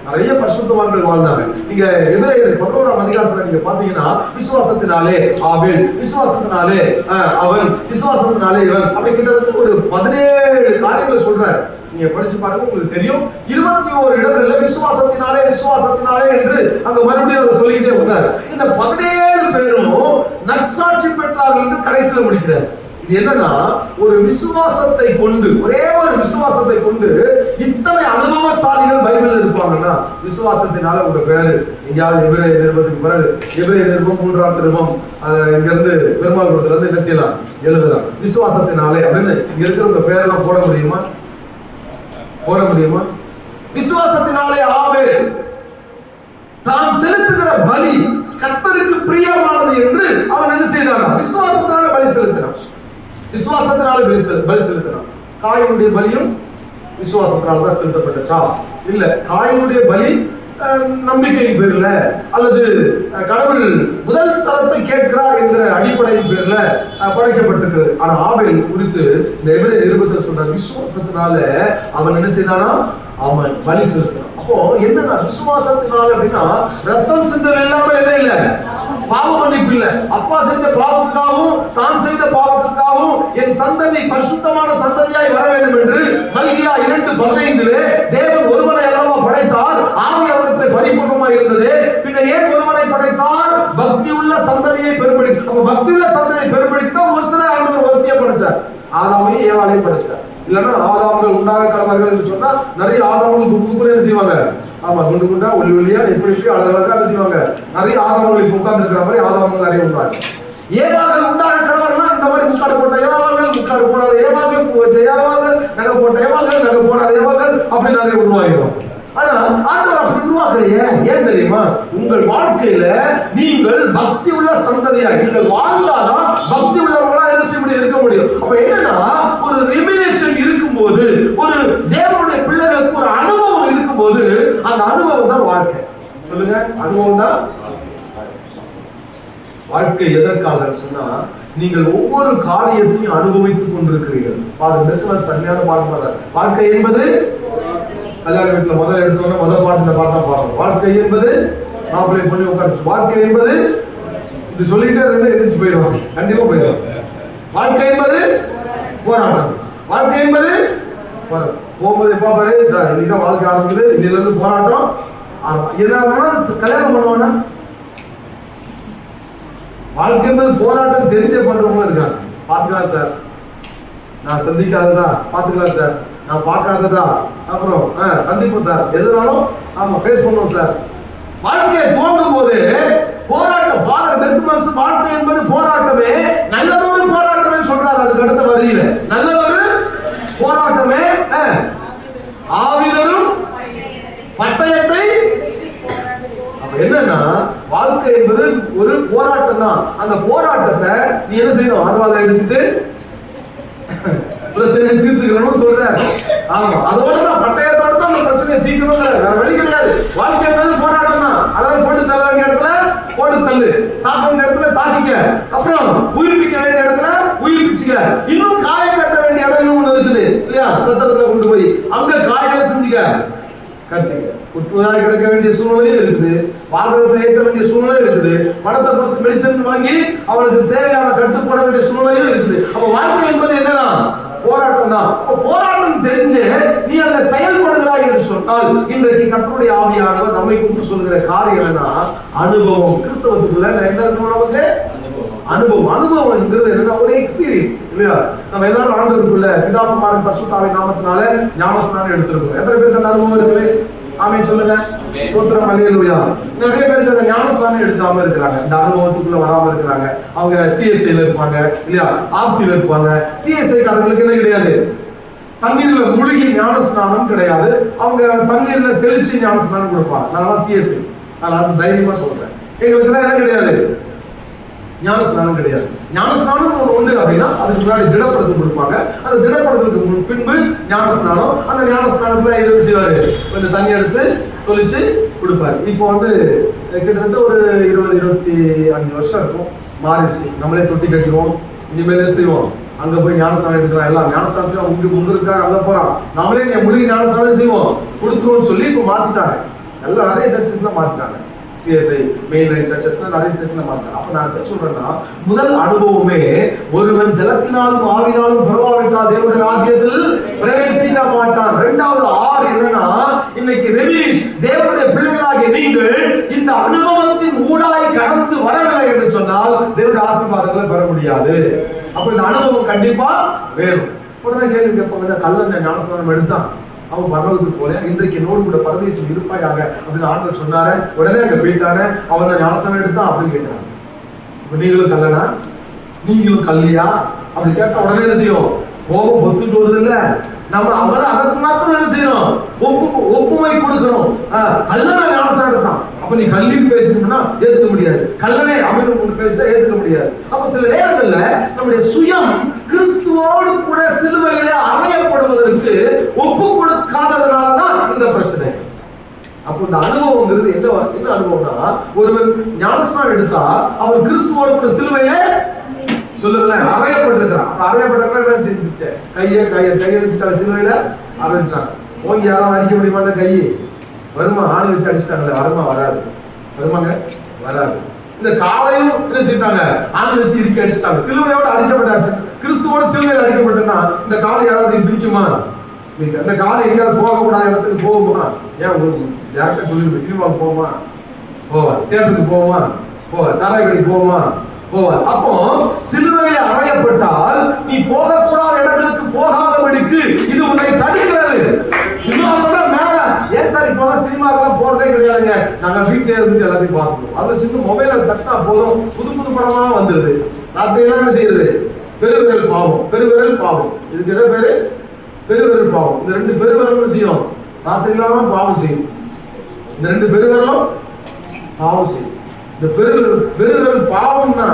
நிறைய பரிசுத்தவான்கள் வாழ்ந்தாங்க. நீங்க எபிரேயர் 11ஆம் அதிகாரத்துல நீங்க பாத்தீங்கன்னா, விசுவாசத்தினாலே ஆபேல், விசுவாசத்தினாலே அவன், விசுவாசத்தினாலே இவன், அப்படி கிட்டத்தட்ட ஒரு 17 காரியங்களை சொல்றாரு. நீங்க படிச்சு பாருங்க, உங்களுக்கு தெரியும். 21 இடங்கள்ல விசுவாசத்தினாலே விசுவாசத்தினாலே என்று அங்க மறுபடியும் அதை சொல்லிக்கிட்டே வர்றாரு. இந்த 17 பேரும் நற்சாட்சி பெற்றார்கள் என்று கடைசியில் முடிக்கிறார். இது என்னன்னா, ஒரு விசுவாசத்தை கொண்டு, ஒரே ஒரு விசுவாசத்தை கொண்டு இத்தனை அனுபவசாலிகள் பைபிள்ல இருப்பாங்கன்னா, விசுவாசத்தினால ஒரு பேரு எங்கேயாவது எபிரேயர் நிருபத்துக்கு பிறகு எபிரேயர் நிருபம் 3ஆம் நிருபம் இங்க இருந்து பெருமாள்புரத்துல இருந்து என்ன செய்யலாம், எழுதலாம். விசுவாசத்தினாலே அப்படின்னு இங்க இருக்கிறவங்க பேரெல்லாம் போட முடியுமா? போட முடியுமா? விசுவாசத்தினாலே ஆபேல் தான் செலுத்துகிற பலி கர்த்தருக்கு பிரியமானது என்று அவன் என்ன செய்தான்? விசுவாசத்தினால பலி செலுத்தினான். விசுவாசத்தினால பலி செலுத்தினான். காயினுடைய பலியும் விசுவாசத்தினால தான் செலுத்தப்பட்டச்சா? இல்ல, காயினுடைய பலி நம்பிக்கையின் பேர்ல அல்லது கடவுள் முதல் தரத்தை கேட்கிறார் என்ற அடிப்படையின் பேர்ல படைக்கப்பட்டிருக்கிறது. ஆனா ஆபேல் குறித்து இந்த எபிரேயர் நிருபத்துல சொல்ற விசுவாசத்தினால அவன் என்ன செய்தானா? அவன் பலி செலுத்தினான். அப்போ என்னன்னா, விசுவாசத்தினால அப்படின்னா ரத்தம் சிந்தல் இல்லாம என்ன இல்ல, பாவ மன்னிப்பு இல்ல. அப்பா செய்த பாவத்துக்காகவும் தான் செய்த பாவத்துக்காகவும் என் சந்ததி பரிசுத்தமான சந்ததியாய் வர வேண்டும் என்று மல்கியா 2:15 தேவன் ஒருவனை அல்லவா படைத்தார், ஆவி அவரிடத்தில் பரிபூர்ணமாய் இருந்தது, பின்ன ஏன் ஒருவனை படைத்தார்? பக்தி உள்ள சந்ததியை பெரும்படிக்கு. அப்ப பக்தி உள்ள சந்ததியை பெரும்படிக்கு தான் ஒரு சில ஆண்டவர் ஒருத்தியை படைச்சார், ஆதாமையும் ஏவாளையும் படைச்சார். இல்லைன்னா ஆதாம்கள் உண்டாக கடவர்கள் என்று சொன்னா நிறைய ஆதாம்கள் குண்டு என்ன செய்வாங்க? ஆமா, குண்டு குண்டா ஒளி ஒளியா எப்படி அழகழகா என்ன செய்வாங்க? நிறைய ஆதாம்கள் உட்கார்ந்து இருக்கிற மாதிரி ஆதாம்கள் நிறைய உண்டாங்க. ஏவாள்கள் உண்டாக கடவர்கள்னா இந்த மாதிரி முக்காடு போட்ட ஏவாள்கள், முக்காடு போடாத ஏவாள்கள், பூ வச்ச ஏவாள்கள், நகை போட்ட ஏவாள்கள், நகை போடாத ஏவாள்கள், அப்படி நிறைய உருவாகிடும். ஆனா ஆண்டவர் அப்படி உருவாக்கலையே. ஏன் தெரியுமா? உங்கள் வாழ்க்கையில நீங்கள் பக்தி உள்ள சந்ததியா நீங்கள் வாழ்ந்தாதான் பக்தி உள்ளவங்களா இருக்க முடியும். அப்ப என்னன்னா, ஒரு ரெமினேஷன் இருக்கும்போது, ஒரு தேவனுடைய பிள்ளைகளுக்கு ஒரு அனுபவம் இருக்கும்போது, அந்த அனுபவம் தான் வாழ்க்கை. சொல்லுங்க, அனுபவம் தான் வாழ்க்கை. எதற்காக சொன்னா, நீங்கள் ஒவ்வொரு காரியத்தையும் அனுபவித்துக் கொண்டிருக்கிறீர்கள். பாருங்க, சரியான பாட்டு. வாழ்க்கை என்பது கல்யாண வீட்டுல முதல் எடுத்தோம்னா முதல் பாட்டு இந்த பாட்டா பாடுறோம். வாழ்க்கை என்பது மாப்பிள்ளை பண்ணி உட்காந்து, வாழ்க்கை என்பது இப்படி சொல்லிட்டே இருந்தா எதிர்த்து போயிடுவாங்க, கண்டிப்பா போயிடுவாங்க. வாழ்க்கை என்பது போராட்டம். வாழ்க்கை என்பது போகும்போது எப்ப பாரு, இன்னைக்கு வாழ்க்கை ஆரம்பிக்குது, இன்னில இருந்து போராட்டம். என்ன கல்யாணம் பண்ணுவானா? வாழ்க்கை என்பது போராட்டம் தெரிஞ்ச பண்றவங்களும் இருக்காங்க. பாத்துக்கலாம் சார், நான் சந்திக்காததா பாத்துக்கலாம் சார், நான் பார்க்காததா அப்புறம் சந்திப்போம் சார், எதுனாலும் ஆமா ஃபேஸ் பண்ணுவோம் சார். வாழ்க்கையை தோன்றும் போது போராட்டம். ஃபாதர் பெர்க்மன்ஸ் வாழ்க்கை என்பது போராட்டமே, நல்லதொரு போராட்டமே சொல்றாரு. அதுக்கு அடுத்த வரியில நல்லதொரு போராட்டமே ஆவிதரும் பட்டயத்தை. என்னன்னா, வாழ்க்கை என்பது ஒரு போராட்டம் தான். அந்த போராட்டத்தை நீ என்ன செய்யணும்? ஆர்வாதம் எடுத்துட்டு பிரச்சனையை தீர்த்துக்கணும்னு சொல்ற. ஆமா, அதோட தான் பட்டயத்தோட தான் அந்த பிரச்சனையை தீர்க்கணும், வேற வழி கிடையாது. வாழ்க்கை என்பது போராட்டம் தான். அதாவது போட்டு தள்ள வேண்டிய இடத்துல போட்டு தள்ளு, தாக்க வேண்டிய இடத்துல தாக்கிக்க, அப்புறம் உயிர்ப்பிக்க வேண்டிய இடத்துல உயிர்ப்பிச்சுக்க, இன்னும் காய கட்ட வேண்டிய இடம் ஒண்ணு இருக்குது இல்லையா? சத்திரத்துல கொண்டு போய் அங்க காயங்களை செஞ்சுக்க, கட்டிக்க. குற்றுவாய் கிடைக்க வேண்டிய சூழ்நிலையும் இருக்குது, வாகனத்தை ஏற்க வேண்டிய சூழ்நிலை இருக்குது, பணத்தை கொடுத்து மெடிசன் வாங்கி அவனுக்கு தேவையான கட்டுப்பட வேண்டிய சூழ்நிலையும் இருக்குது. அப்ப வாழ்க்கை என்பது என்னதான்? போராட்டம் தான். போராட்டம் தெரிஞ்சு நீ அதை செயல்படுகிறாய் என்று சொன்னால், இன்றைக்கு கர்த்தருடைய ஆவியானவர் நம்மை கூப்பிட்டு சொல்கிற காரியம் என்ன? அனுபவம். கிறிஸ்தவத்துக்குள்ள என்ன இருக்கணும்? நமக்கு அனுபவம். அனுபவம்ங்கிறது என்னன்னா ஒரு எக்ஸ்பீரியன்ஸ் இல்லையா? நம்ம எல்லாரும் ஆண்டவருக்குள்ள பிதா குமாரன் பரிசுத்த ஆவியின் நாமத்தினால ஞானஸ்நானம் எடுத்திருக்கோம். எத்தனை பேருக்கு அந்த அனுபவம் இருக்குது? ஆமென் சொல்லுங்க. சோத்திரம், அல்லேலூயா. நிறைய பேருக்கு அந்த ஞானஸ்நானம் எடுக்காம இருக்கிறாங்க, இந்த அனுபவத்துக்குள்ள வராம இருக்கிறாங்க. அவங்க சிஎஸ்ஐல இருப்பாங்க இல்லையா, ஆர்சில இருப்பாங்க. சிஎஸ்ஐ காரங்களுக்கு என்ன கிடையாது? தண்ணீர்ல முழுகி ஞானஸ்நானம் கிடையாது, அவங்க தண்ணீர்ல தெளிச்சு ஞானஸ்நானம் கொடுப்பாங்க. நான் சிஎஸ்ஐ, அதனால தைரியமா சொல்றேன். எங்களுக்கு எல்லாம் என்ன கிடையாது? ஞானஸ்நானம் கிடையாது. ஞானஸ்நானம் ஒன்று அப்படின்னா அதுக்கு முன்னாடி திடப்படுத்தல் கொடுப்பாங்க. அந்த திடப்படுத்தலுக்கு பின்பு ஞானஸ்நானம். அந்த ஞானஸ்நானத்துல என்ன செய்வாரு, கொஞ்சம் தண்ணி எடுத்து தொளிச்சு கொடுப்பாரு. இப்போ கிட்டத்தட்ட ஒரு 20-25 வருஷம் இருக்கும், மாறிடுச்சு. நம்மளே தொட்டி கட்டிடுவோம். இனிமேல் என்ன செய்வோம், அங்க போய் ஞானஸ்நானம் எடுக்கிறோம். எல்லாம் ஞானஸ்தானத்துக்கு அவங்க முங்குறதுக்காக அங்க போறோம். நம்மளே முழுகி ஞானஸ்தானம் செய்வோம் கொடுத்துருவோம்னு சொல்லி இப்போ மாத்திட்டாங்க. எல்லாம் நிறைய சர்ச்சஸ்லாம் மாத்திட்டாங்க. CSI மெயின் லைன் சர்ச்சஸ்ல நிறைய சர்ச்சஸ்ல மாத்திட்டாங்க. அப்ப நான் என்ன சொல்றேன்னா, முதல் அனுபவமே ஒருவன் ஜலத்தினாலும் ஆவினாலும் பரவாவிட்டால் தேவனுடைய ராஜ்யத்தில் பிரவேசிக்க மாட்டான். இரண்டாவது ஆர் என்னன்னா, இன்னைக்கு ரெவீஷ் தேவனுடைய பிள்ளைகளாகிய நீங்கள் இந்த அனுபவத்தின் ஊடாய் கடந்து வரவில்லை என்று சொன்னால் தேவனுடைய ஆசீர்வாதங்களை பெற முடியாது. அப்ப இந்த அனுபவம் கண்டிப்பா வேணும். உடனே கேள்வி கேட்பாங்க, கல்லன் ஞானஸ்நானம் எடுத்தான், அவன் பரவதுக்கு போல இன்றைக்கு என்னோடு கூட பரதேசம் இருப்பாயாக அப்படின்னு ஆண்டவர் சொன்னாரு. உடனே அங்க போயிட்டானே, அவன் ஞானஸ்நானம் எடுத்தான் அப்படின்னு கேட்கிறாங்க. இப்ப நீங்களும் கல்லனா, நீங்களும் கல்லியா அப்படி கேட்டா உடனே என்ன செய்யும், கோபம் பொத்துட்டு வருது இல்ல. நம்ம அவரை அதற்கு மாத்திரம் என்ன செய்யணும், ஒப்புமை கொடுக்கணும். கல்லனை ஞானஸ்நானம் எடுத்தான், அப்ப நீ கல்லின்னு பேசணும்னா ஏத்துக்க முடியாது. கல்லனே அப்படின்னு பேசிட்டா ஏத்துக்க முடியாது. அப்ப சில நேரங்கள்ல நம்முடைய சுயம் கிறிஸ்துவோடு கூட சிலுவையிலே அறையப்படுவதற்கு ஒப்பு கொடுக்காததுனாலதான் இந்த பிரச்சனை. அப்ப இந்த அனுபவங்கிறது என்ன அனுபவம்னா, ஒருவன் ஞானஸ்நானம் எடுத்தா அவன் கிறிஸ்துவோடு கூட சிலுவையிலே சொல்லுங்களேன் அறையப்பட்டிருக்கிறான். அறையப்பட்டிருக்கிறான் செஞ்சுச்சு, கையடிச்சுட்டாங்க, சிலுவையில அரைஞ்சிட்டாங்க. ஓங்கி யாராவது அடிக்க முடியுமா? அந்த கையை வருமா? ஆணி வச்சு அடிச்சிட்டாங்களே, வருமா? வராது. வருமாங்க? வராது. இந்த காலையும் என்ன செய்தாங்க, ஆணி வச்சு இறுக்கி அடிச்சிட்டாங்க. சிலுவையோட அடிக்கப்பட்டாச்சு. கிறிஸ்துவோட சிலுவையில் அடிக்கப்பட்டனா இந்த காலை யாராவது பிடிக்குமா? அந்த காலை எங்கேயாவது போகக்கூடாத இடத்துக்கு போகுமா? ஏன் உங்களுக்கு யார்கிட்ட சொல்லி சினிமாவுக்கு போகுமா? போவா. தியேட்டருக்கு போகுமா? போவா. சாராய கடைக்கு போகுமா? போவா. அப்போ சிலுவையில் அறையப்பட்டால் நீ போகக்கூடாத இடங்களுக்கு போகாதபடிக்கு இது உன்னை தடுக்கிறது. இன்னும் மேல ஏன் சார் இப்பெல்லாம் சினிமாக்கெல்லாம் போறதே கிடையாதுங்க, நாங்க வீட்டிலே இருந்துட்டு எல்லாத்தையும் பார்த்துக்கோம். அதுல சின்ன மொபைல தட்டினா போதும், புது படமா வந்துருது. ராத்திரி எல்லாம் என்ன செய்யுது, பெருவிரல் பாவம். பெருவிரல் பாவம், இதுக்கு என்ன பேரு? பெருவிரல் பாவம். இந்த 2 பெருவிரலும் செய்யும், ராத்திரிலாம் பாவம் செய்யும். இந்த 2 பெருவிரலும் பாவம் செய்யும். இந்த பெருவிரல் பாவம்னா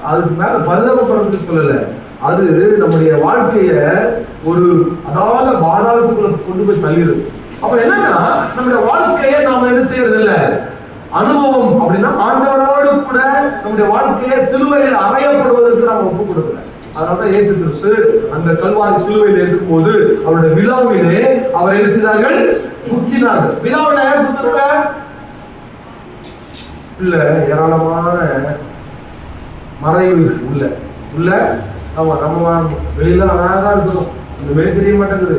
அதுக்கு மேல பரிதாபப்படுறதுக்கு சொல்லல, அது நம்முடைய வாழ்க்கைய ஒரு அதால பாதாளத்துக்குள்ள கொண்டு போய் தள்ளிடுது. அப்ப என்னன்னா, நம்முடைய வாழ்க்கையை நாம என்ன செய்யறது இல்ல, அனுபவம் அப்படின்னா ஆண்டவரோடு கூட நம்முடைய வாழ்க்கையை சிலுவையில் அறையப்படுவதற்கு நாம ஒப்பு கொடுக்கல. அதனாலதான் இயேசு கிறிஸ்து அந்த கல்வாரி சிலுவையில் இருக்கும் போது அவருடைய விழாவிலே அவர் என்ன செய்தார்கள், குத்தினார்கள். விழாவில யார் குத்துறாங்க? உள்ள ஏராளமான மறைவு உள்ள ஆமா, நம்ம வெளியில அழகா இருக்கணும், ஒண்ணுமே தெரிய மாட்டேங்குது.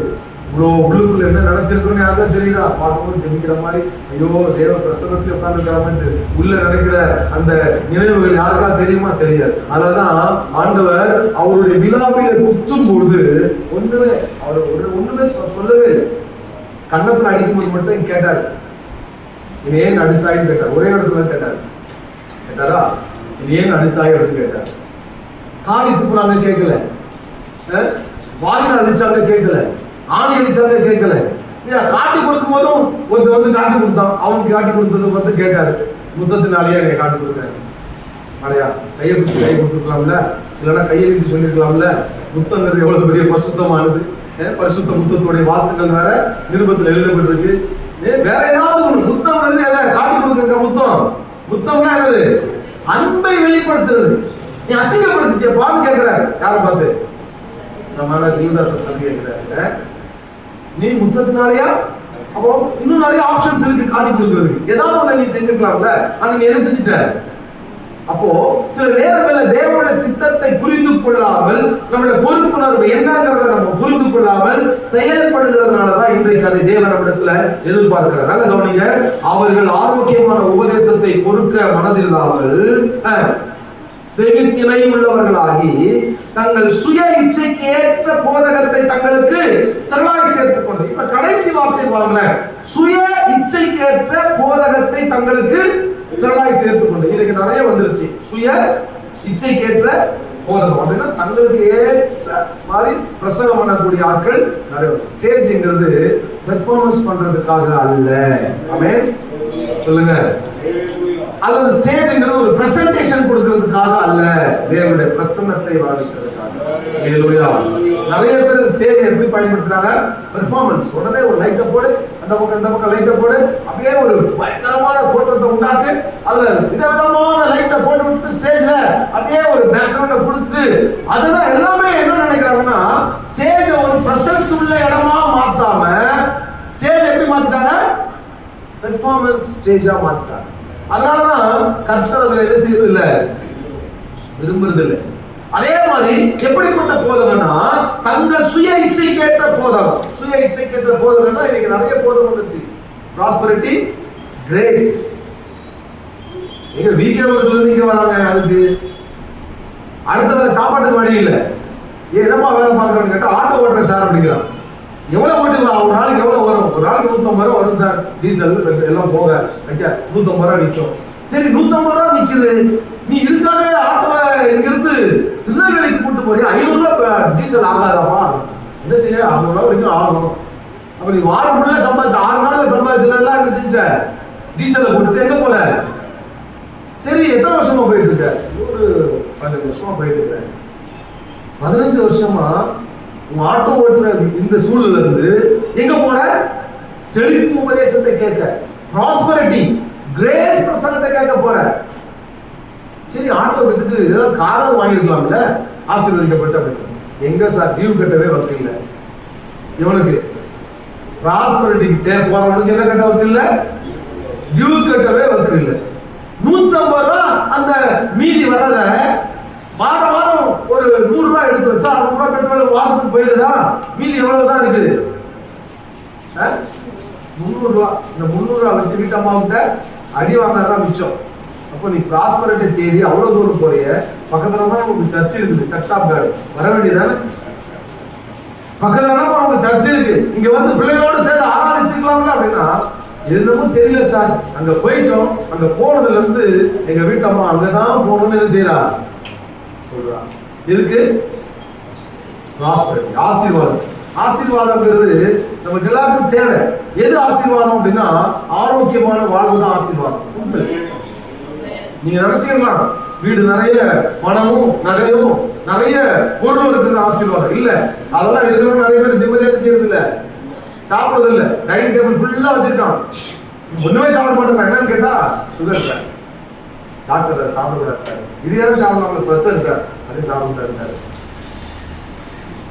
இவ்வளோ உள்ளுக்குள்ள என்ன நினைச்சிருக்கோன்னு யாருக்கா தெரியுதா? பார்க்கும்போது தெரிவிக்கிற மாதிரி, ஐயோ தேவ பிரசன்னத்தில் உட்கார்ந்துக்கிற மாதிரி உள்ள நினைக்கிற அந்த நினைவுகள் யாருக்கா தெரியுமா? தெரியாது. அதனாலதான் ஆண்டவர் அவருடைய விழாவில குத்தும் போது ஒண்ணுமே சொல்லவே இல்லை. கன்னத்துல அடிக்கும்போது மட்டும் கேட்டாரு, இது ஏன் அடித்தாயின்னு கேட்டார். ஒரே இடத்துல கேட்டாரா, இது ஏன் அடித்தாய் அப்படின்னு கேட்டார். காரி துப்புறாங்க கேட்கல, வாயில அடிச்சாங்க கேட்கல, ஆணி அடிச்சாங்க கேட்கல. காட்டி கொடுக்கும் போதும் ஒருத்தர் காட்டி கொடுத்தான், அவனுக்கு காட்டி கொடுத்தது கேட்டாரு, முத்தத்தினாலேயே என்னை காட்டி கொடுத்தாரு. மழையா கையை பிடிச்சி கை கொடுத்துருக்கலாம்ல, இல்லைன்னா கையை பிடிச்சி சொல்லிருக்கலாம்ல. முத்தங்கிறது எவ்வளவு பெரிய பரிசுத்தமானது. பரிசுத்த முத்தத்துடைய வார்த்தைகள் வேற நிருபத்தில் எழுதப்பட்டிருக்கு. வேற ஏதாவது ஒண்ணு முத்தம் வருது, எதை காட்டி கொடுக்குறதுக்கா முத்தம்? முத்தம்னா என்னது? அன்பை வெளிப்படுத்துறது. நீ அசிங்கப்படுத்திக்கப்பான்னு கேட்கிறாரு. யாரை பார்த்து? நம்ம ஜீவதாசன் பத்தி கேட்கிறாரு. நீ முத்தத்தினாலயா? அப்போ இன்னும் நிறைய ஆப்ஷன்ஸ் இருக்கு காட்டி கொடுக்குறது. ஏதாவது ஒண்ணு நீ செஞ்சிருக்கலாம்ல, ஆனா நீ என்ன செஞ்சிட்ட? அப்போ சில நேரங்களில் தேவனுடைய சித்தத்தை புரிந்து கொள்ளாமல், நம்முடைய பொறுப்புணர்வு என்னங்கிறத நம்ம புரிந்து கொள்ளாமல் செயல்படுகிறதுனாலதான் இன்றைக்கு அதை தேவன் நம்மிடத்துல எதிர்பார்க்கிறார். நல்ல கவனிங்க, அவர்கள் ஆரோக்கியமான உபதேசத்தை பொறுக்க மனதில்லாமல் செவித்திணை உள்ளவர்களாகி தங்கள் சுய இச்சைக்கு ஏற்ற போதகத்தை தங்களுக்கு திரளாய் சேர்த்துக் கொண்டு. இப்ப கடைசி வார்த்தை பாருங்க, சுய இச்சைக்கு ஏற்ற போதகத்தை தங்களுக்கு திரளாய் சேர்த்துக் கொண்டு. இன்னைக்கு நிறைய வந்துருச்சு சுய இச்சைக்கேற்ற போதகம் அப்படின்னா தங்களுக்கு ஏற்ற மாதிரி பிரசங்கம் பண்ணக்கூடிய ஆட்கள் நிறைய. ஸ்டேஜ்ங்கிறது பெர்ஃபார்மன்ஸ் பண்றதுக்காக அல்ல. ஆமென் சொல்லுங்க. அல்லது ஸ்டேஜ்ங்கிறது ஒரு பிரசன்டேஷன் கொடுக்கிறதுக்காக அல்ல, தேவனுடைய பிரசன்னத்தை வாழ்க்கிறதுக்காக. ஹalleluya. நிறைய பேர் ஸ்டேஜ் எப்படி பயன்படுத்துறாங்க? பெர்ஃபார்மன்ஸ். உடனே ஒரு லைட்டை போடு, அந்த பக்கம் லைட்டை போடு, அப்படியே ஒரு பயங்கரமான தோற்றத்தை உண்டாக்கு, அதுல விதவிதமான லைட்டை போட்டு விட்டு ஸ்டேஜ்ல அப்படியே ஒரு பேக்ரவுண்டை கொடுத்துட்டு, அதுதான் எல்லாமே என்ன நினைக்கிறாங்கன்னா ஸ்டேஜ் ஒரு பிரசன்ஸ் உள்ள இடமா மாத்தாம ஸ்டேஜ் எப்படி மாத்திட்டாங்க? பெர்ஃபார்மன்ஸ் ஸ்டேஜா மாத்திட்டாங்க. அதனாலதான் கர்த்தர் அதுல என்ன செய்யறது இல்ல, விரும்புறது இல்லை. அதே மாதிரி எப்படிப்பட்ட போதகம்னா தங்கள் சுய இச்சைக்கேற்ற போதகம். சுய இச்சைக்கேற்ற போதகம்னா இன்னைக்கு நிறைய போதகம் வந்துருச்சு. Prosperity, grace. எங்க வீக்கேவர்ல இருந்து இங்க வராங்க, அதுக்கு அடுத்த வேலை சாப்பாட்டுக்கு வழி இல்லை. என்னப்பா வேலை பார்க்கறேன்னு கேட்டா ஆட்டோ ஓட்டுறேன் சார் அப்படிங்கிறான். எவ்வளவு ஓட்டுக்கலாம்? ஒரு நாளைக்கு எவ்வளவு வரும்? ஒரு நாளைக்கு 150 ரூபா வரும் சார். டீசல் எல்லாம் போக வைக்க 150 ரூபா நிற்கும். சரி, 150 ரூபா நிக்குது. நீ இதுக்காக ஆட்டோவை இங்கிருந்து திருநெல்வேலிக்கு கூட்டு போறியா? 500 ரூபா டீசல் ஆகாதாப்பா? என்ன செய்ய? 600 ரூபா வரைக்கும் ஆகணும். அப்ப நீ வாரம் ஃபுல்லா சம்பாதிச்ச 6 நாள்ல சம்பாதிச்சதெல்லாம் என்ன செஞ்ச? டீசலை போட்டுட்டு எங்க போற? சரி, எத்தனை வருஷமா போயிட்டு இருக்க? ஒரு 15 வருஷமா போயிட்டு இருக்கேன். 15 வருஷமா உன் ஆட்டோ ஓட்டுற இந்த சூழல்ல இருந்து எங்க போற? செழிப்பு உபதேசத்தை கேட்க, ப்ராஸ்பரிட்டி, கிரேஸ் பிரசங்கத்தை கேட்க போற. சரி, ஆட்டோ வித்துட்டு ஏதாவது காரம் வாங்கிருக்கலாம்ல, ஆசீர்வதிக்கப்பட்ட அப்படின்னு. எங்க சார்? டியூ கட்டவே வக்கு இல்லை இவனுக்கு. ப்ராஸ்பரிட்டிக்கு போறவனுக்கு என்ன கட்ட வக்கு இல்லை? டியூ கட்டவே வக்கு இல்லை. 150 ரூபா அந்த மீதி வர்றத வாரம் வாரம் ஒரு 100 ரூபாய் எடுத்து வச்சா 60 ரூபாய் பெட்ரோல் வாரத்துக்கு போயிருதா? மீதி எவ்வளவுதான் இருக்குது? 300 ரூபா. இந்த 300 ரூபா வச்சு வீட்டம்மாவுக்கிட்ட அடி வாங்காதான் மிச்சம். அப்போ நீ ப்ராஸ்பரிட்டி தேடி அவ்வளவு தூரம் போறிய, பக்கத்துல தான் நமக்கு சர்ச் இருக்குது, சர்ச் ஆஃப் காட். வர வேண்டியதானே? பக்கத்துல தான் நமக்கு சர்ச் இருக்கு, இங்க வந்து பிள்ளைகளோடு சேர்ந்து ஆராதிச்சிருக்கலாம்ல அப்படின்னா, என்னமோ தெரியல சார், அங்க போயிட்டோம், அங்க போனதுல இருந்து எங்க வீட்டம்மா அங்கதான் போகணும்னு என்ன செய்யறா சொல்றா. எதுக்கு? ப்ராஸ்பரிட்டி, ஆசீர்வாதம். ஆசீர்வாதம்ங்கிறது நமக்கு எல்லாருக்கும் தேவை. எது ஆசீர்வாதம் அப்படின்னா ஆரோக்கியமான வாழ்வு தான் ஆசீர்வாதம். நீங்க நினைச்சீங்களா வீடு நிறைய பணமும் நகையும் நிறைய பொருளும் இருக்கிறது ஆசீர்வாதம் இல்ல. அதெல்லாம் இருக்கிறவங்க நிறைய பேர் நிம்மதியாக செய்யறது இல்ல, சாப்பிடுறது இல்ல. டைனிங் டேபிள் ஃபுல்லா வச்சிருக்கான், ஒண்ணுமே சாப்பிட மாட்டேங்க. என்னன்னு கேட்டா சுகர் சார், டாக்டர் சாப்பிடக்கூடாது சார், இது யாரும் சாப்பிடலாம், ப்ரெஷர் சார், அதையும் சாப்பிடக்கூடாது.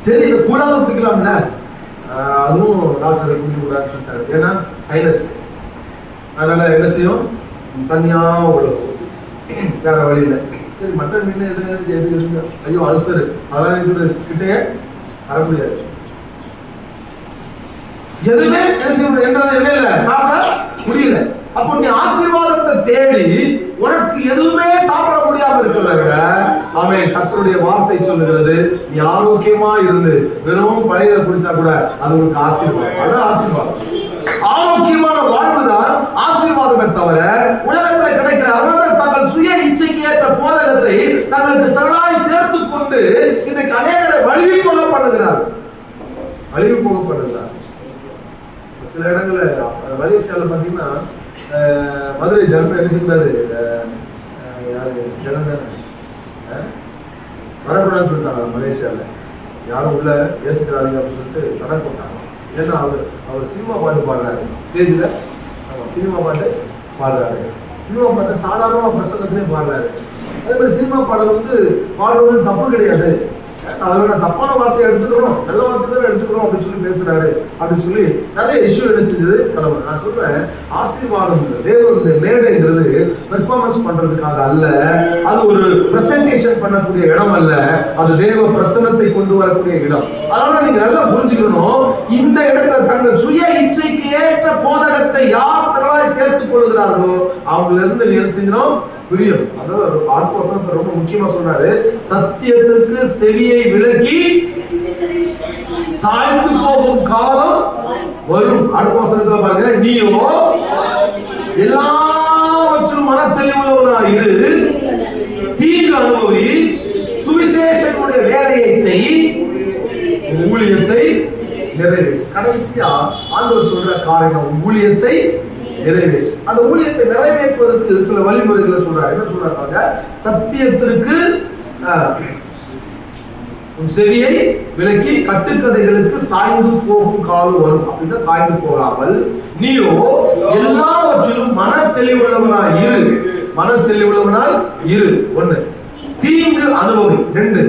சரி, இதை கூடாது பிடிக்கலாம்ல, அதுவும் டாக்டர் குடிக்க கூடாதுன்னு சொல்லிட்டாரு. ஏன்னா சைனஸ், அதனால என்ன செய்யும்? தனியா உழவும், வேற வழி இல்லை. சரி, மட்டன் மீன் எது எது இருக்கு? ஐயோ அல்சரு, அதெல்லாம் இது கிட்டே வர முடியாது. எதுவுமே என்றது இல்லை, சாப்பிட முடியல. அப்போ நீ ஆசீர்வாதத்தை தேடி உனக்கு எதுவுமே சாப்பிட முடியாம இருக்கிறத விட, ஆமென், கர்த்தருடைய வார்த்தை சொல்லுகிறது, நீ ஆரோக்கியமா இருந்து வெறும் பழையதை குடிச்சா கூட அது உனக்கு ஆசீர்வாதம். அது ஆசீர்வாதம். ஆரோக்கியமான வாழ்வுதான் ஆசீர்வாதமே தவிர உலகத்தில் கிடைக்கிற அவர்கள் தங்கள் சுய இச்சைக்கு ஏற்ற போதகத்தை தங்களுக்கு திரளாய் சேர்த்து கொண்டு இன்றைக்கு அநேகரை வலிவு போக பண்ணுகிறார். வலிவு போக பண்ணுகிறார். சில இடங்கள்ல மலேசியாவில் பார்த்தீங்கன்னா மதுரை ஜனமே என்ன செய்யக்கூடாது, யாரு ஜனமே வரக்கூடாதுன்னு சொல்லிட்டாங்க. மலேசியாவில் யாரும் உள்ள ஏற்றுக்கிறாதீங்க அப்படின்னு சொல்லிட்டு தடை போட்டாங்க. ஏன்னா அவர் சினிமா பாட்டு பாடுறாரு ஸ்டேஜில். சினிமா பாட்டு பாடுறாரு, சினிமா பாட்டு சாதாரணமாக பிரசங்கத்திலே பாடுறாரு. அதே மாதிரி சினிமா பாடல் வந்து பாடுவது தப்பு கிடையாது, அதில் நான் தப்பான வார்த்தையை எடுத்துக்கிறோம், நல்ல வார்த்தை தான் எடுத்துக்கிறோம் அப்படின்னு சொல்லி பேசுறாரு அப்படின்னு சொல்லி நிறைய இஷ்யூ என்ன செஞ்சது கிளம்பு. நான் சொல்றேன், ஆசீர்வாதம் தேவனுடைய மேடைங்கிறது பெர்ஃபார்மன்ஸ் பண்றதுக்காக அல்ல, அது ஒரு பிரசன்டேஷன் பண்ணக்கூடிய இடம் அல்ல, அது தேவ பிரசன்னத்தை கொண்டு வரக்கூடிய இடம். அதனால நீங்க நல்லா புரிஞ்சுக்கணும், இந்த இடத்துல தங்கள் சுய இச்சைக்கு ஏற்ற போதகத்தை யார் திரளாய் சேர்த்துக் கொள்கிறார்களோ அவங்கள இருந்து நீ என்ன செஞ்சணும் புரியும். அதாவது அடுத்த வசனத்தை ரொம்ப முக்கியமா சொன்னாரு, சத்தியத்துக்கு செவியை விலக்கி சாய்ந்து போகும் காலம் வரும். அடுத்த வசனத்துல பாருங்க, நீயோ எல்லாவற்றும் மனத்தெளிவுள்ளவனாய் இரு, தீங்கு அனுபவி, சுவிசேஷனுடைய வேலையை செய், ஊழியத்தை நிறைவேற்று. கடைசியா ஆண்டவர் சொல்ற காரியம் ஊழியத்தை நிறைவேற்று. அந்த ஊழியத்தை நிறைவேற்றுவதற்கு சில வழிமுறைகளை சொல்றாரு. என்ன சொல்றாங்க? சத்தியத்திற்கு செவியை விலக்கி கட்டுக்கதைகளுக்கு சாய்ந்து போகும் காலம் வரும். அப்படின்னா சாய்ந்து போகாமல் நீயோ எல்லாவற்றிலும் மன தெளிவுள்ளவனாய் இரு. மன தெளிவுள்ளவனாய் இரு. 1. தீங்கு அனுபவி. 2.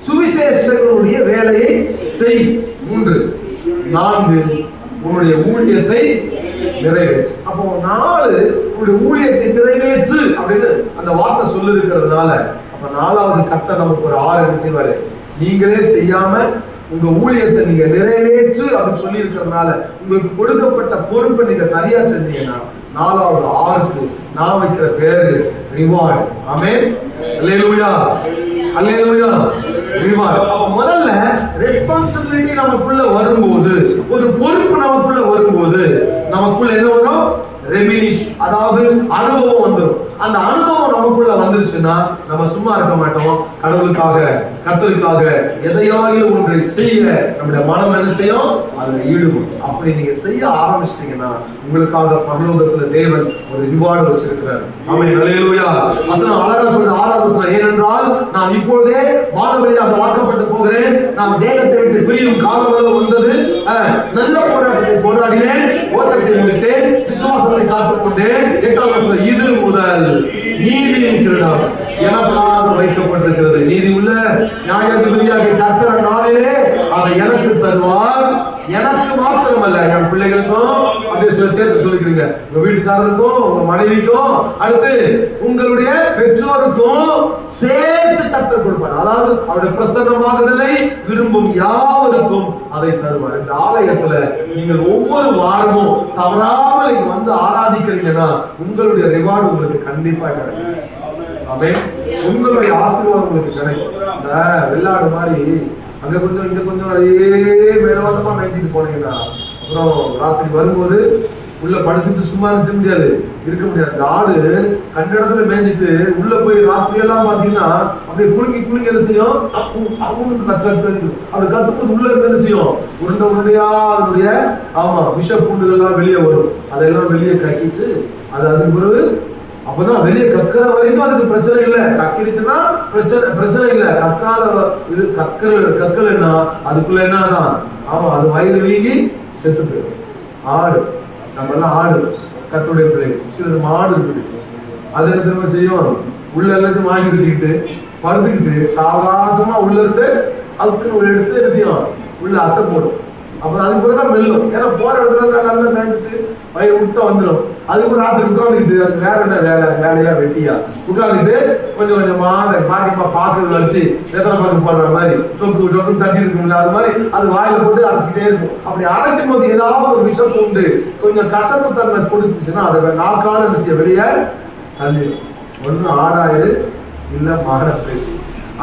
சுவிசேஷங்களுடைய வேலையை செய். 3. 4. உன்னுடைய ஊழியத்தை நிறைவேற்று. அப்போ 4 உன்னுடைய ஊழியத்தை நிறைவேற்று அப்படின்னு அந்த வார்த்தை சொல்லி இருக்கிறதுனால, அப்ப 4வது கர்த்தர் நமக்கு ஒரு 6 என்ன செய்வாரு? நீங்களே செய்யாம உங்க ஊழியத்தை நீங்க நிறைவேற்று அப்படின்னு சொல்லி இருக்கிறதுனால, உங்களுக்கு கொடுக்கப்பட்ட பொறுப்பை நீங்க சரியா செஞ்சீங்கன்னா 4வது 6க்கு நான் வைக்கிற பேரு ரிவார்ட். ஆமென். அல்லேலூயா, அல்லேலூயா. ரிவார்ட். அப்ப முதல்ல ரெஸ்பான்சிபிலிட்டி நமக்குள்ள வரும்போது, ஒரு பொறுப்பு நமக்குள்ள வரும்போது நமக்குள்ள என்ன வரும்? ரெமினிஷ், அதாவது அனுபவம் வந்துடும். அந்த அனுபவம் நமக்குள்ள வந்துருச்சுன்னா நம்ம சும்மா இருக்க மாட்டோம். கடவுளுக்காக, கர்த்தருக்காக எதையாவது ஒன்றை செய்ய நம்முடைய மனம் என்ன செய்யும்? அதுல ஈடுபடும். அப்படி நீங்க செய்ய ஆரம்பிச்சிட்டீங்கன்னா உங்களுக்காக பரலோகத்துல தேவன் ஒரு ரிவார்டு வச்சிருக்கிறார். ஆமென். அல்லேலூயா. வசனம் அழகா சொல்ற 6வது வசனம், ஏனென்றால் நான் இப்பொழுதே வானவழியாக வாக்கப்பட்டு போகிறேன். நான் தேகத்தை விட்டு பிரியும் காலம் வந்தது. நல்ல போராட்டத்தை போராடினேன், ஓட்டத்தை முடித்தேன், விசுவாசத்தை காத்துக்கொண்டேன். 8வது வசனம், இது முதல் நீதியின் கிரீடம் எனக்காக வைக்கப்பட்டிருக்கிறது. நீதி உள்ள நியாயாதிபதியாக கர்த்தர் நாளிலே அதை எனக்கு தருவார். எனக்கு மாத்திரமல்ல, என் பிள்ளைகளுக்கும் அப்படியே சேர்த்து சொல்லிக்கிறீங்க, உங்க வீட்டுக்காரருக்கும், உங்க மனைவிக்கும், அடுத்து உங்களுடைய பெற்றோருக்கும் சேர்த்து கர்த்தர் கொடுப்பார். அதாவது அவருடைய பிரசன்னமாகுதலை விரும்பும் யாவருக்கும் அதை தருவார். இந்த ஆலயத்துல நீங்கள் ஒவ்வொரு வாரமும் தவறாமல் இங்க வந்து ஆராதிக்கிறீங்கன்னா உங்களுடைய ரிவார்டு உங்களுக்கு கண்டிப்பா கிடைக்கும். ஆமென். உங்களுடைய ஆசீர்வாதம் உங்களுக்கு கிடைக்கும். இந்த வெள்ளாடு மாதிரி அங்க கொஞ்சம் இங்க கொஞ்சம் மேலோட்டமா மேய்ச்சிட்டு போனீங்கன்னா அப்புறம் ராத்திரி வரும்போது உள்ள படுத்துட்டு சும்மா செய்ய முடியாது, இருக்க முடியாது. அந்த ஆடு கண்ட இடத்துல மேய்ஞ்சிட்டு உள்ள போய் ராத்திரி எல்லாம் பாத்தீங்கன்னா அப்படியே குலுங்கி குலுங்கி என்ன செய்யும்? அவங்களுக்கு அப்படி கத்தும்போது உள்ள இருந்து என்ன செய்யும்? உருண்டையா அதனுடைய விஷ பூண்டுகள்லாம் வெளியே வரும். அதெல்லாம் வெளியே கக்கிட்டு அதுக்கு பிறகு அப்பதான் வெளியே கக்கிற வரைக்கும் அதுக்கு பிரச்சனை இல்லை. கக்கிருச்சுன்னா பிரச்சனை இல்லை. கக்கலன்னா அதுக்குள்ள என்ன அது வயிறு வீங்கி செத்து போயிடும். ஆடு, நம்ம எல்லாம் ஆடு, கர்த்தருடைய பிள்ளைகள். சிலது மாடு இருக்குது, அது என்ன திரும்ப செய்யும்? உள்ள எல்லாத்தையும் வாங்கி வச்சுக்கிட்டு படுத்துக்கிட்டு சாவகாசமா உள்ள இருந்து அதுக்கு எடுத்து என்ன செய்யும்? உள்ள அசை போடும். அப்ப அதுக்கு பிறகுதான் மெல்லும். ஏன்னா போற இடத்துல நல்லா மேய்ஞ்சிட்டு வயிறு விட்டா வந்துடும். அதுக்கு ராத்திரி உட்காந்துக்கிட்டு அது வேற என்ன வேலையா வெட்டியா உட்காந்துட்டு கொஞ்சம் கொஞ்சமா அந்த பாட்டிமா பாக்கு வச்சு எத்தனை பாக்கு போடுற மாதிரி சொக்கு தட்டி இருக்கும்ல, அது மாதிரி அது வாயில போட்டு அரைச்சிக்கிட்டே இருக்கும். அப்படி அரைக்கும் போது ஏதாவது ஒரு விஷம் உண்டு, கொஞ்சம் கசப்பு தன்மை கொடுத்துச்சுன்னா அதை நாக்கால விஷயம் வெளியே தள்ளிடும். ஒன்று ஆடாயிரு இல்ல மாடத்து.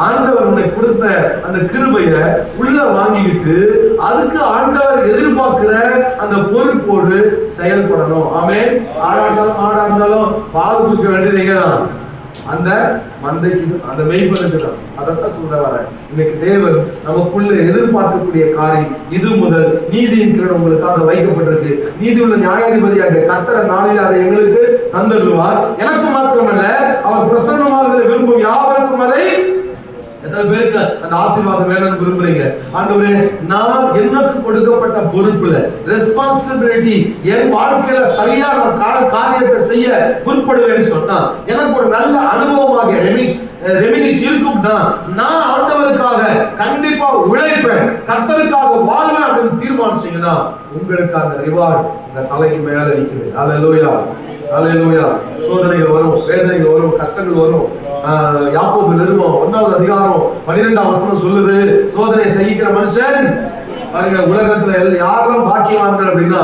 ஆண்டவர் உன்னை கொடுத்த அந்த கிருபைய உள்ள வாங்கிக்கிட்டு அதுக்கு ஆண்டவர் எதிர்பார்க்கிற அந்த பொறுப்போடு செயல்படணும். ஆமென். ஆடா இருந்தாலும் மாடா இருந்தாலும் பால் குடிக்க வேண்டியது அந்த மந்தைக்கு, அந்த மெய்ப்பனுக்கு தான். அதைத்தான் சொல்ற வர இன்னைக்கு தேவன் நமக்குள்ள எதிர்பார்க்கக்கூடிய காரியம் இது முதல் நீதியின் கிரீடம் உங்களுக்காக வைக்கப்பட்டிருக்கு. நீதி உள்ள நியாயாதிபதியாக கர்த்தர் நாளில் அதை எங்களுக்கு தந்துடுவார். எனக்கு மாத்திரமல்ல, அவர் பிரசன்னமாக விரும்பும் யாவருக்கும் அதை. எத்தனை பேருக்கு அந்த ஆசீர்வாதம் வேணும்னு விரும்புறீங்க? ஆண்டவரே, நான் எனக்கு கொடுக்கப்பட்ட பொறுப்புல ரெஸ்பான்சிபிலிட்டி என் வாழ்க்கையில சரியான காரியத்தை செய்ய முற்படுவேன்னு சொன்னா எனக்கு ஒரு நல்ல அனுபவமாக ரெமினிஷ் இருக்கும்னா நான் ஆண்டவருக்காக கண்டிப்பா உழைப்பேன், கர்த்தருக்காக வாழ்வேன் அப்படின்னு தீர்மானிச்சீங்கன்னா உங்களுக்கு அந்த ரிவார்டு உங்க தலைக்கு மேல நிக்குது. அல்லேலூயா, அல்லேலூயா. சோதனைகள் வரும், வேதனைகள் வரும், கஷ்டங்கள் வரும். யாக்கோபு நிருபம் 1வது அதிகாரம் 12ஆம் வசனம் சொல்லுது, சோதனை சகிக்கிற மனுஷன் பாருங்க. உலகத்துல யாரெல்லாம் பாக்கியவான்கள் அப்படின்னா,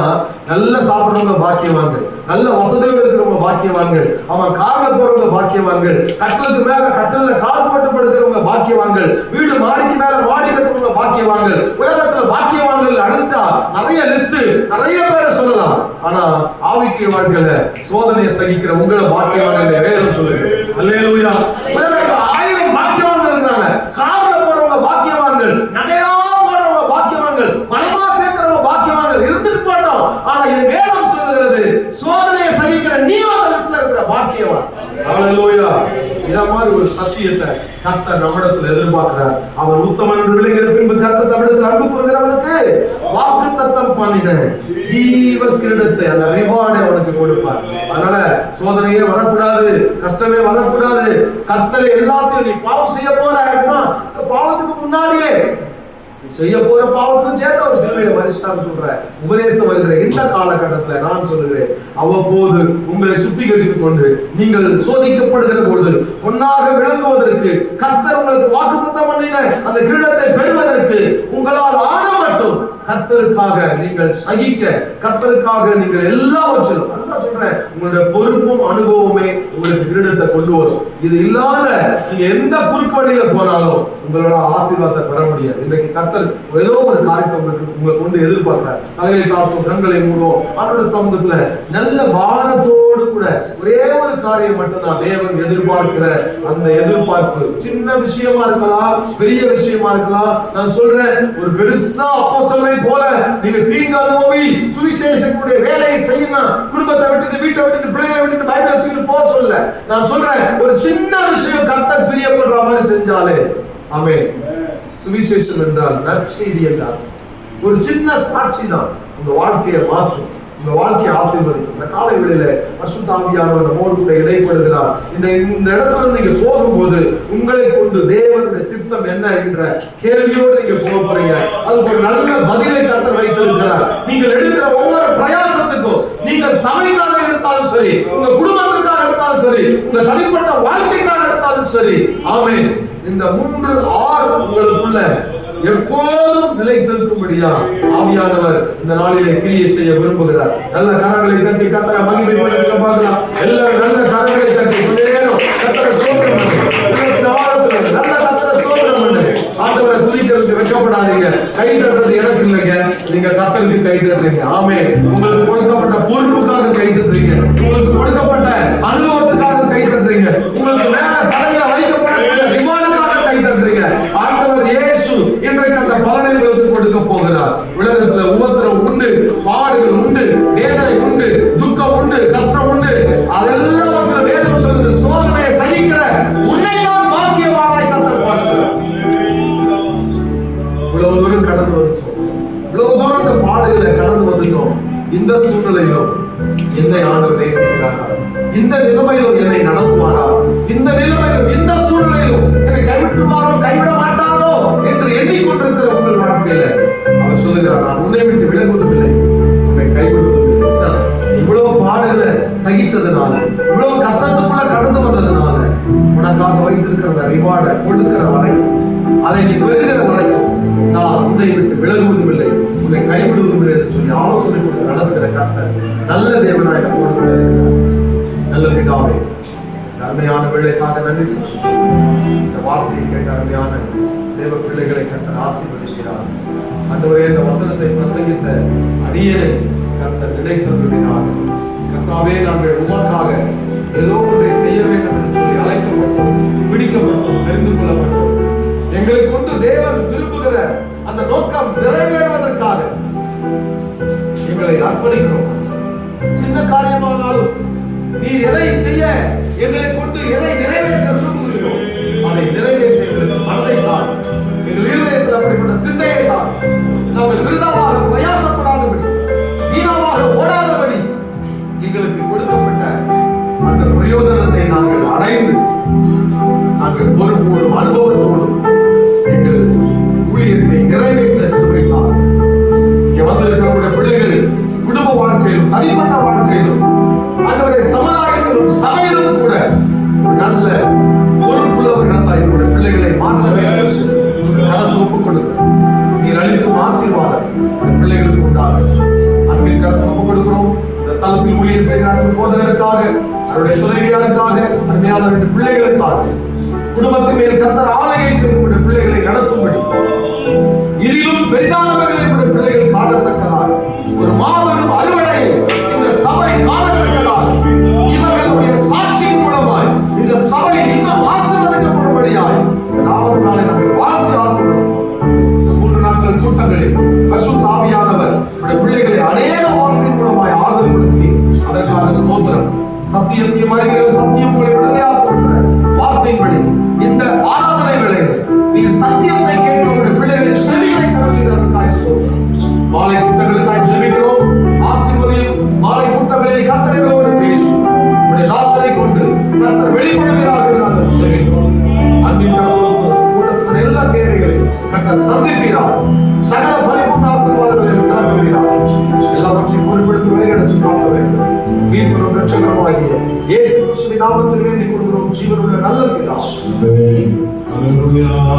நல்ல சாப்பிடுறவங்க பாக்கியவான்கள், நல்ல வசதியோடு இருக்கிறவங்க பாக்கியவான்கள், அவன் கார்ல போறவங்க பாக்கியவான்கள், கட்டலுக்கு மேல கட்டல கால் போட்டுப்படுக்கிறவங்க பாக்கியவான்கள், வீடு மாடிக்கு மேல மாடி கட்டுறவங்க பாக்கியவான்கள். உலகத்துல பாக்கியவான்கள் அடிச்சா நிறைய லிஸ்ட், நிறைய பேரை சொல்லலாம். ஆனா ஆவிக்குரிய வாழ்க்கையில சோதனையை சகிக்கிற உங்களை பாக்கியவான்கள் வேதம் சொல்லுது. அல்லேலூயா. உலகத்துல 1000 பாக்கியவான்கள் இருக்காங்க. கார்ல போறவங்க பாக்கியவான்கள், நகையா பணமா சேர்க்கிறவங்க பாக்கியவான்கள் இருந்துட்டு மாட்டோம். ஆனா என் வேதம் சொல்லுகிறது, சோதனையை ஹல்லேலூயா. இத மாதிரி ஒரு சத்தியத்தை கர்த்தர் நம்மிடத்தில் எதிர்பார்க்கிறார். அவர் உத்தமன் என்று விளங்கிற பின்பு கர்த்தர் நம்மிடத்தில் அன்பு கூறுகிறவனுக்கு வாக்குத்தத்தம் பண்ணின ஜீவ கிரீடத்தை, அந்த ரிவார்டை அவனுக்கு கொடுப்பார். அதனால சோதனையே வரக்கூடாது, கஷ்டமே வரக்கூடாது. கர்த்தர் எல்லாத்தையும், நீ பாவம் செய்ய போற அப்படின்னா அந்த பாவத்துக்கு முன்னாடியே செய்ய போற பாவத்துக்கும் சேர்த்து அவர் சிலுவையில மரிச்சிட்டார்னு சொல்ற உபதேசம் வருகிற இந்த காலகட்டத்துல நான் சொல்லுகிறேன், அவ்வப்போது உங்களை சுத்திகரித்துக் கொண்டு நீங்கள் சோதிக்கப்படுகிற பொழுது பொன்னாக விளங்குவதற்கு, கர்த்தர் உங்களுக்கு வாக்குத்தத்தம் பண்ணின அந்த கிரீடத்தை பெறுவதற்கு உங்களால் ஆன மட்டும் கர்த்தருக்காக நீங்கள் சகிக்க, கர்த்தருக்காக நீங்கள் எல்லாவற்றிலும், அதான் சொல்றேன், உங்களுடைய பொறுப்பும் அனுபவமே உங்களுக்கு கிரீடத்தை கொண்டு வரும். இது இல்லாத நீங்க எந்த குறுக்கு வழியில போனாலும் உங்களோட ஆசீர்வாதத்தை பெற முடியாது. இன்றைக்கு கர்த்தர் ஏதோ ஒரு காரியத்தை உங்களை கொண்டு எதிர்பார்க்கிறார். தலையை தாழ்த்தும், கண்களை மூடும், அவருடைய சமூகத்துல நல்ல பாரத்தோடு கூட ஒரே ஒரு காரியம் மட்டும் தான் தேவன் எதிர்பார்க்கிற அந்த எதிர்பார்ப்பு. சின்ன விஷயமா இருக்கலாம், பெரிய விஷயமா இருக்கலாம். நான் சொல்றேன், ஒரு பெருசா அப்போஸ்தலரை போல நீங்க தீங்கு அனுபவி சுவிசேஷத்துடைய வேலையை செய்யணும். குடும்பத்தை விட்டுட்டு, வீட்டை விட்டுட்டு, பிள்ளைகளை விட்டுட்டு, பைபிளை தூக்கிட்டு போக சொல்ல. நான் சொல்றேன், ஒரு சின்ன விஷயம் கர்த்தர் பிரியப்படுற மாதிரி செஞ்சாலே, ஆமென். சுவிசேஷம் என்றால் நற்செய்தி என்றால் ஒரு சின்ன சாட்சி தான் உங்க வாழ்க்கையை மாற்றும், உங்க வாழ்க்கையை ஆசீர்வதிக்கும். இந்த காலை வேளையில பரிசுத்த ஆவியானவர் நம்மோடு கூட இடைப்படுகிறார். இந்த இடத்துல நீங்க போகும்போது உங்களை கொண்டு தேவனுடைய சித்தம் என்ன என்ற கேள்வியோடு நீங்க போக போறீங்க. அதுக்கு ஒரு நல்ல பதிலை கர்த்தர் வைத்திருக்கிறார். நீங்கள் எடுக்கிற ஒவ்வொரு பிரயாசத்துக்கும், நீங்கள் சபைக்காக எடுத்தாலும் சரி, உங்க குடும்பத்திற்காக எடுத்தாலும் சரி, உங்க தனிப்பட்ட வாழ்க்கைக்காக எடுத்தாலும் சரி, ஆமென், இந்த 3 R உங்களுக்குள்ள எப்போதும் நிலைத்திருக்கும்படியா ஆவியானவர் இந்த நாளிலே கிரியை செய்ய விரும்புகிறார். நல்ல கரங்களை தட்டி கர்த்தரை மகிமைப்படுத்த பார்க்கலாம். எல்லாரும் நல்ல கரங்களை தட்டி கொண்டேனும் கர்த்தரை ஸ்தோத்திரம் பண்ணுங்க. நல்ல கர்த்தரை ஸ்தோத்திரம் பண்ணுங்க. ஆண்டவரை துதிக்கிறதுக்கு வெட்கப்படாதீங்க. கை தட்டுறது எனக்கு இல்லைங்க, நீங்க கர்த்தருக்கு கை தட்டுறீங்க. ஆமென். உங்களுக்கு கொடுக்கப்பட்ட பொறுப்புக்காக கை தட்டுறீங்க, உங்களுக்கு கொடுக்கப்பட்ட அனுபவத்துக்காக கை தட்டுறீங்க, உங்களுக்கு மேல தலையில வைக்கப்பட்ட ரிவார்டுக்காக கை தட்டுறீங்க. ஆண்டவர் இயேசு இன்றைக்கு அந்த பலனை உங்களுக்கு கொடுக்க போகிறார். உலகத்துல உபத்திரம் உண்டு, பாடுகள் உண்டு, வேதனை உண்டு, துக்கம் உண்டு, கஷ்டம் உண்டு. அதெல்லாம் வேதம் சொல்லுது, சோதனையை சகிக்கிற உன்னைத்தான் பாக்கியவானாய் கர்த்தர் பார்க்கிறார். இவ்வளவு தூரம் கடந்து வந்துட்டோம், இவ்வளவு தூரம் இந்த பாடுகளை கடந்து வந்துட்டோம். இந்த சூழ்நிலையிலும் என்னை ஆண்டவர் நேசிக்கிறாரா? இந்த நிலைமையிலும் என்னை நடத்துவாரா? இந்த நிலைமையிலும், இந்த சூழ்நிலையிலும் என்னை கைவிட்டுவாரோ, கைவிட மாட்டாரோ என்று எண்ணிக்கொண்டிருக்கிற உங்கள் வாழ்க்கையில அவர் சொல்லுகிறார், நான் உன்னை விட்டு விலகுவதில்லை, உன்னை கைவிடுவதில்லை. இவ்வளவு பாடுகளை சகிச்சதுனால, இவ்வளவு கஷ்டத்துக்குள்ள கடந்து வந்ததுனால உனக்காக வைத்திருக்கிற ரிவார்டை கொடுக்கிற வரைக்கும், அதை நீ பெறுகிற வரைக்கும் நான் உன்னை விட்டு விலகுவதும் இல்லை, உன்னை கைவிடுவதும் இல்லை என்று சொல்லி ஆலோசனை கொடுத்து நடத்துகிற கர்த்தர் நல்ல தேவனாய் நம்மோடு கூட இருக்கிறார். நல்ல பிதாவே, அருமையான பிள்ளைக்காக நன்றி சொல்லுங்கள். இந்த வார்த்தையை கேட்ட அருமையான தேவ பிள்ளைகளை கர்த்தர் ஆசீர்வதிக்கிறார். ஆண்டவரே, இந்த வசனத்தை பிரசங்கித்த அடியேனை கர்த்தர் நினைத்தருளினார். கர்த்தாவே, நாங்கள் உமக்காக ஏதோ ஒன்றை செய்ய வேண்டும் என்று சொல்லி அழைக்கப்பட்டோம், பிடிக்கப்பட்டோம், தெரிந்து கொள்ளப்பட்டோம். எங்களை கொண்டு தேவன் விரும்புகிற அந்த நோக்கம் நிறைவேறுவதற்காக எங்களை அர்ப்பணிக்கிறோம். சின்ன காரியமானாலும் நீர் எதை செய்ய, எங்களை கொண்டு எதை நிறைவேற்ற விரும்புகிறீர்களோ அதை நிறைவேற்ற எங்களுக்கு மனதை தான், எங்கள் இருதயத்தில் அப்படிப்பட்ட சிந்தையை தான். நாங்கள் விருதாவாக பிரயாசப்படாதபடி, வீணாவாக ஓடாதபடி எங்களுக்கு கொடுக்கப்பட்ட அந்த பிரயோஜனத்தை நாங்கள் அடைந்து, நாங்கள் பொறுப்போடும் அனுபவத்தோடும் எங்கள் ஊழியத்தை நிறைவேற்ற கிருபைதான். இங்கே வந்திருக்கிற பிள்ளைகள் குடும்ப வாழ்க்கையிலும், தனிப்பட்ட வாழ்க்கையிலும், ஆண்டவரே, சமுதாயத்திலும் சபையிலும் கூட நல்ல பொறுப்புள்ளவர்களாய் என்னுடைய பிள்ளைகளை மாற்ற வேண்டும் கலந்து ஒப்புக் கொடுக்கிறோம். நீர் அளிக்கும் ஆசீர்வாதம் பிள்ளைகளுக்கு உண்டாகும். அன்பின் கருத்து ஒப்புக் கொடுக்கிறோம். இந்த ஸ்தலத்தில் ஊழியர் செய்கிற அன்பு போதகருக்காக, அவருடைய துணைவியாருக்காக, அருமையான பிள்ளைகளுக்காக, குடும்பத்தின் மேல் கர்த்தர் ஆளுகை செய்யக்கூடிய பிள்ளைகளை நடத்தும்படி, இதிலும் பெரிதானவர்களை பிள்ளைகள் காணத்தக்கதாக ஒரு மாபெரும் அறுவடை இந்த சபை காணத்தக்கதாக, இவர்களுடைய சாட்சியின் மூலமாய் இந்த சபை இன்னும் ஆசீர்வதிக்கப்படும்படியாய் 4 நாளை நாங்கள் வாழ்த்து ஆசீர்வதிக்கிறோம். 3 நாட்கள் கூட்டங்களில் பரிசுத்த ஆவியானவர் பிள்ளைகளை அநேக வார்த்தையின் மூலமாய் ஆறுதல் படுத்தி அதற்கான ஸ்தோத்திரம். சத்தியத்தையும் அறிவீர்கள், சத்தியம் உங்களை விடுதலையாக்குகின்ற வார்த்தையின்படி இந்த ஆராதனை வேளையில் நீங்கள் சத்தியத்தை கேட்டு உங்களுடைய பிள்ளைகளின் செவிகளை திறக்கிறதற்காக சொல்கிறோம். மாலை கூட்டங்களுக்காக ஜெபிக்கிறோம். ஆசீர்வதியும். மாலை கூட்டங்களில் கர்த்தர்களோடு பேசும். உங்களுடைய தாசரை கொண்டு கர்த்தர் வெளிப்படுகிறார் என்று நாங்கள் ஜெபிக்கிறோம். அன்பின் கூட்டத்தின் எல்லா தேவைகளையும் கர்த்தர் சந்திக்கிறார். சகல பரிபூர்ண ஆசீர்வாதங்களை கலந்துகிறார். எல்லாவற்றையும் பொறுப்பெடுத்து வழிநடத்தி காக்க வேண்டும். மீட்பரும் இரட்சகருமாகிய இயேசு கிறிஸ்துவின் நாமத்தில் வேண்டிக் கொள்கிறோம். ஜீவனுள்ள நல்ல பிதாவே.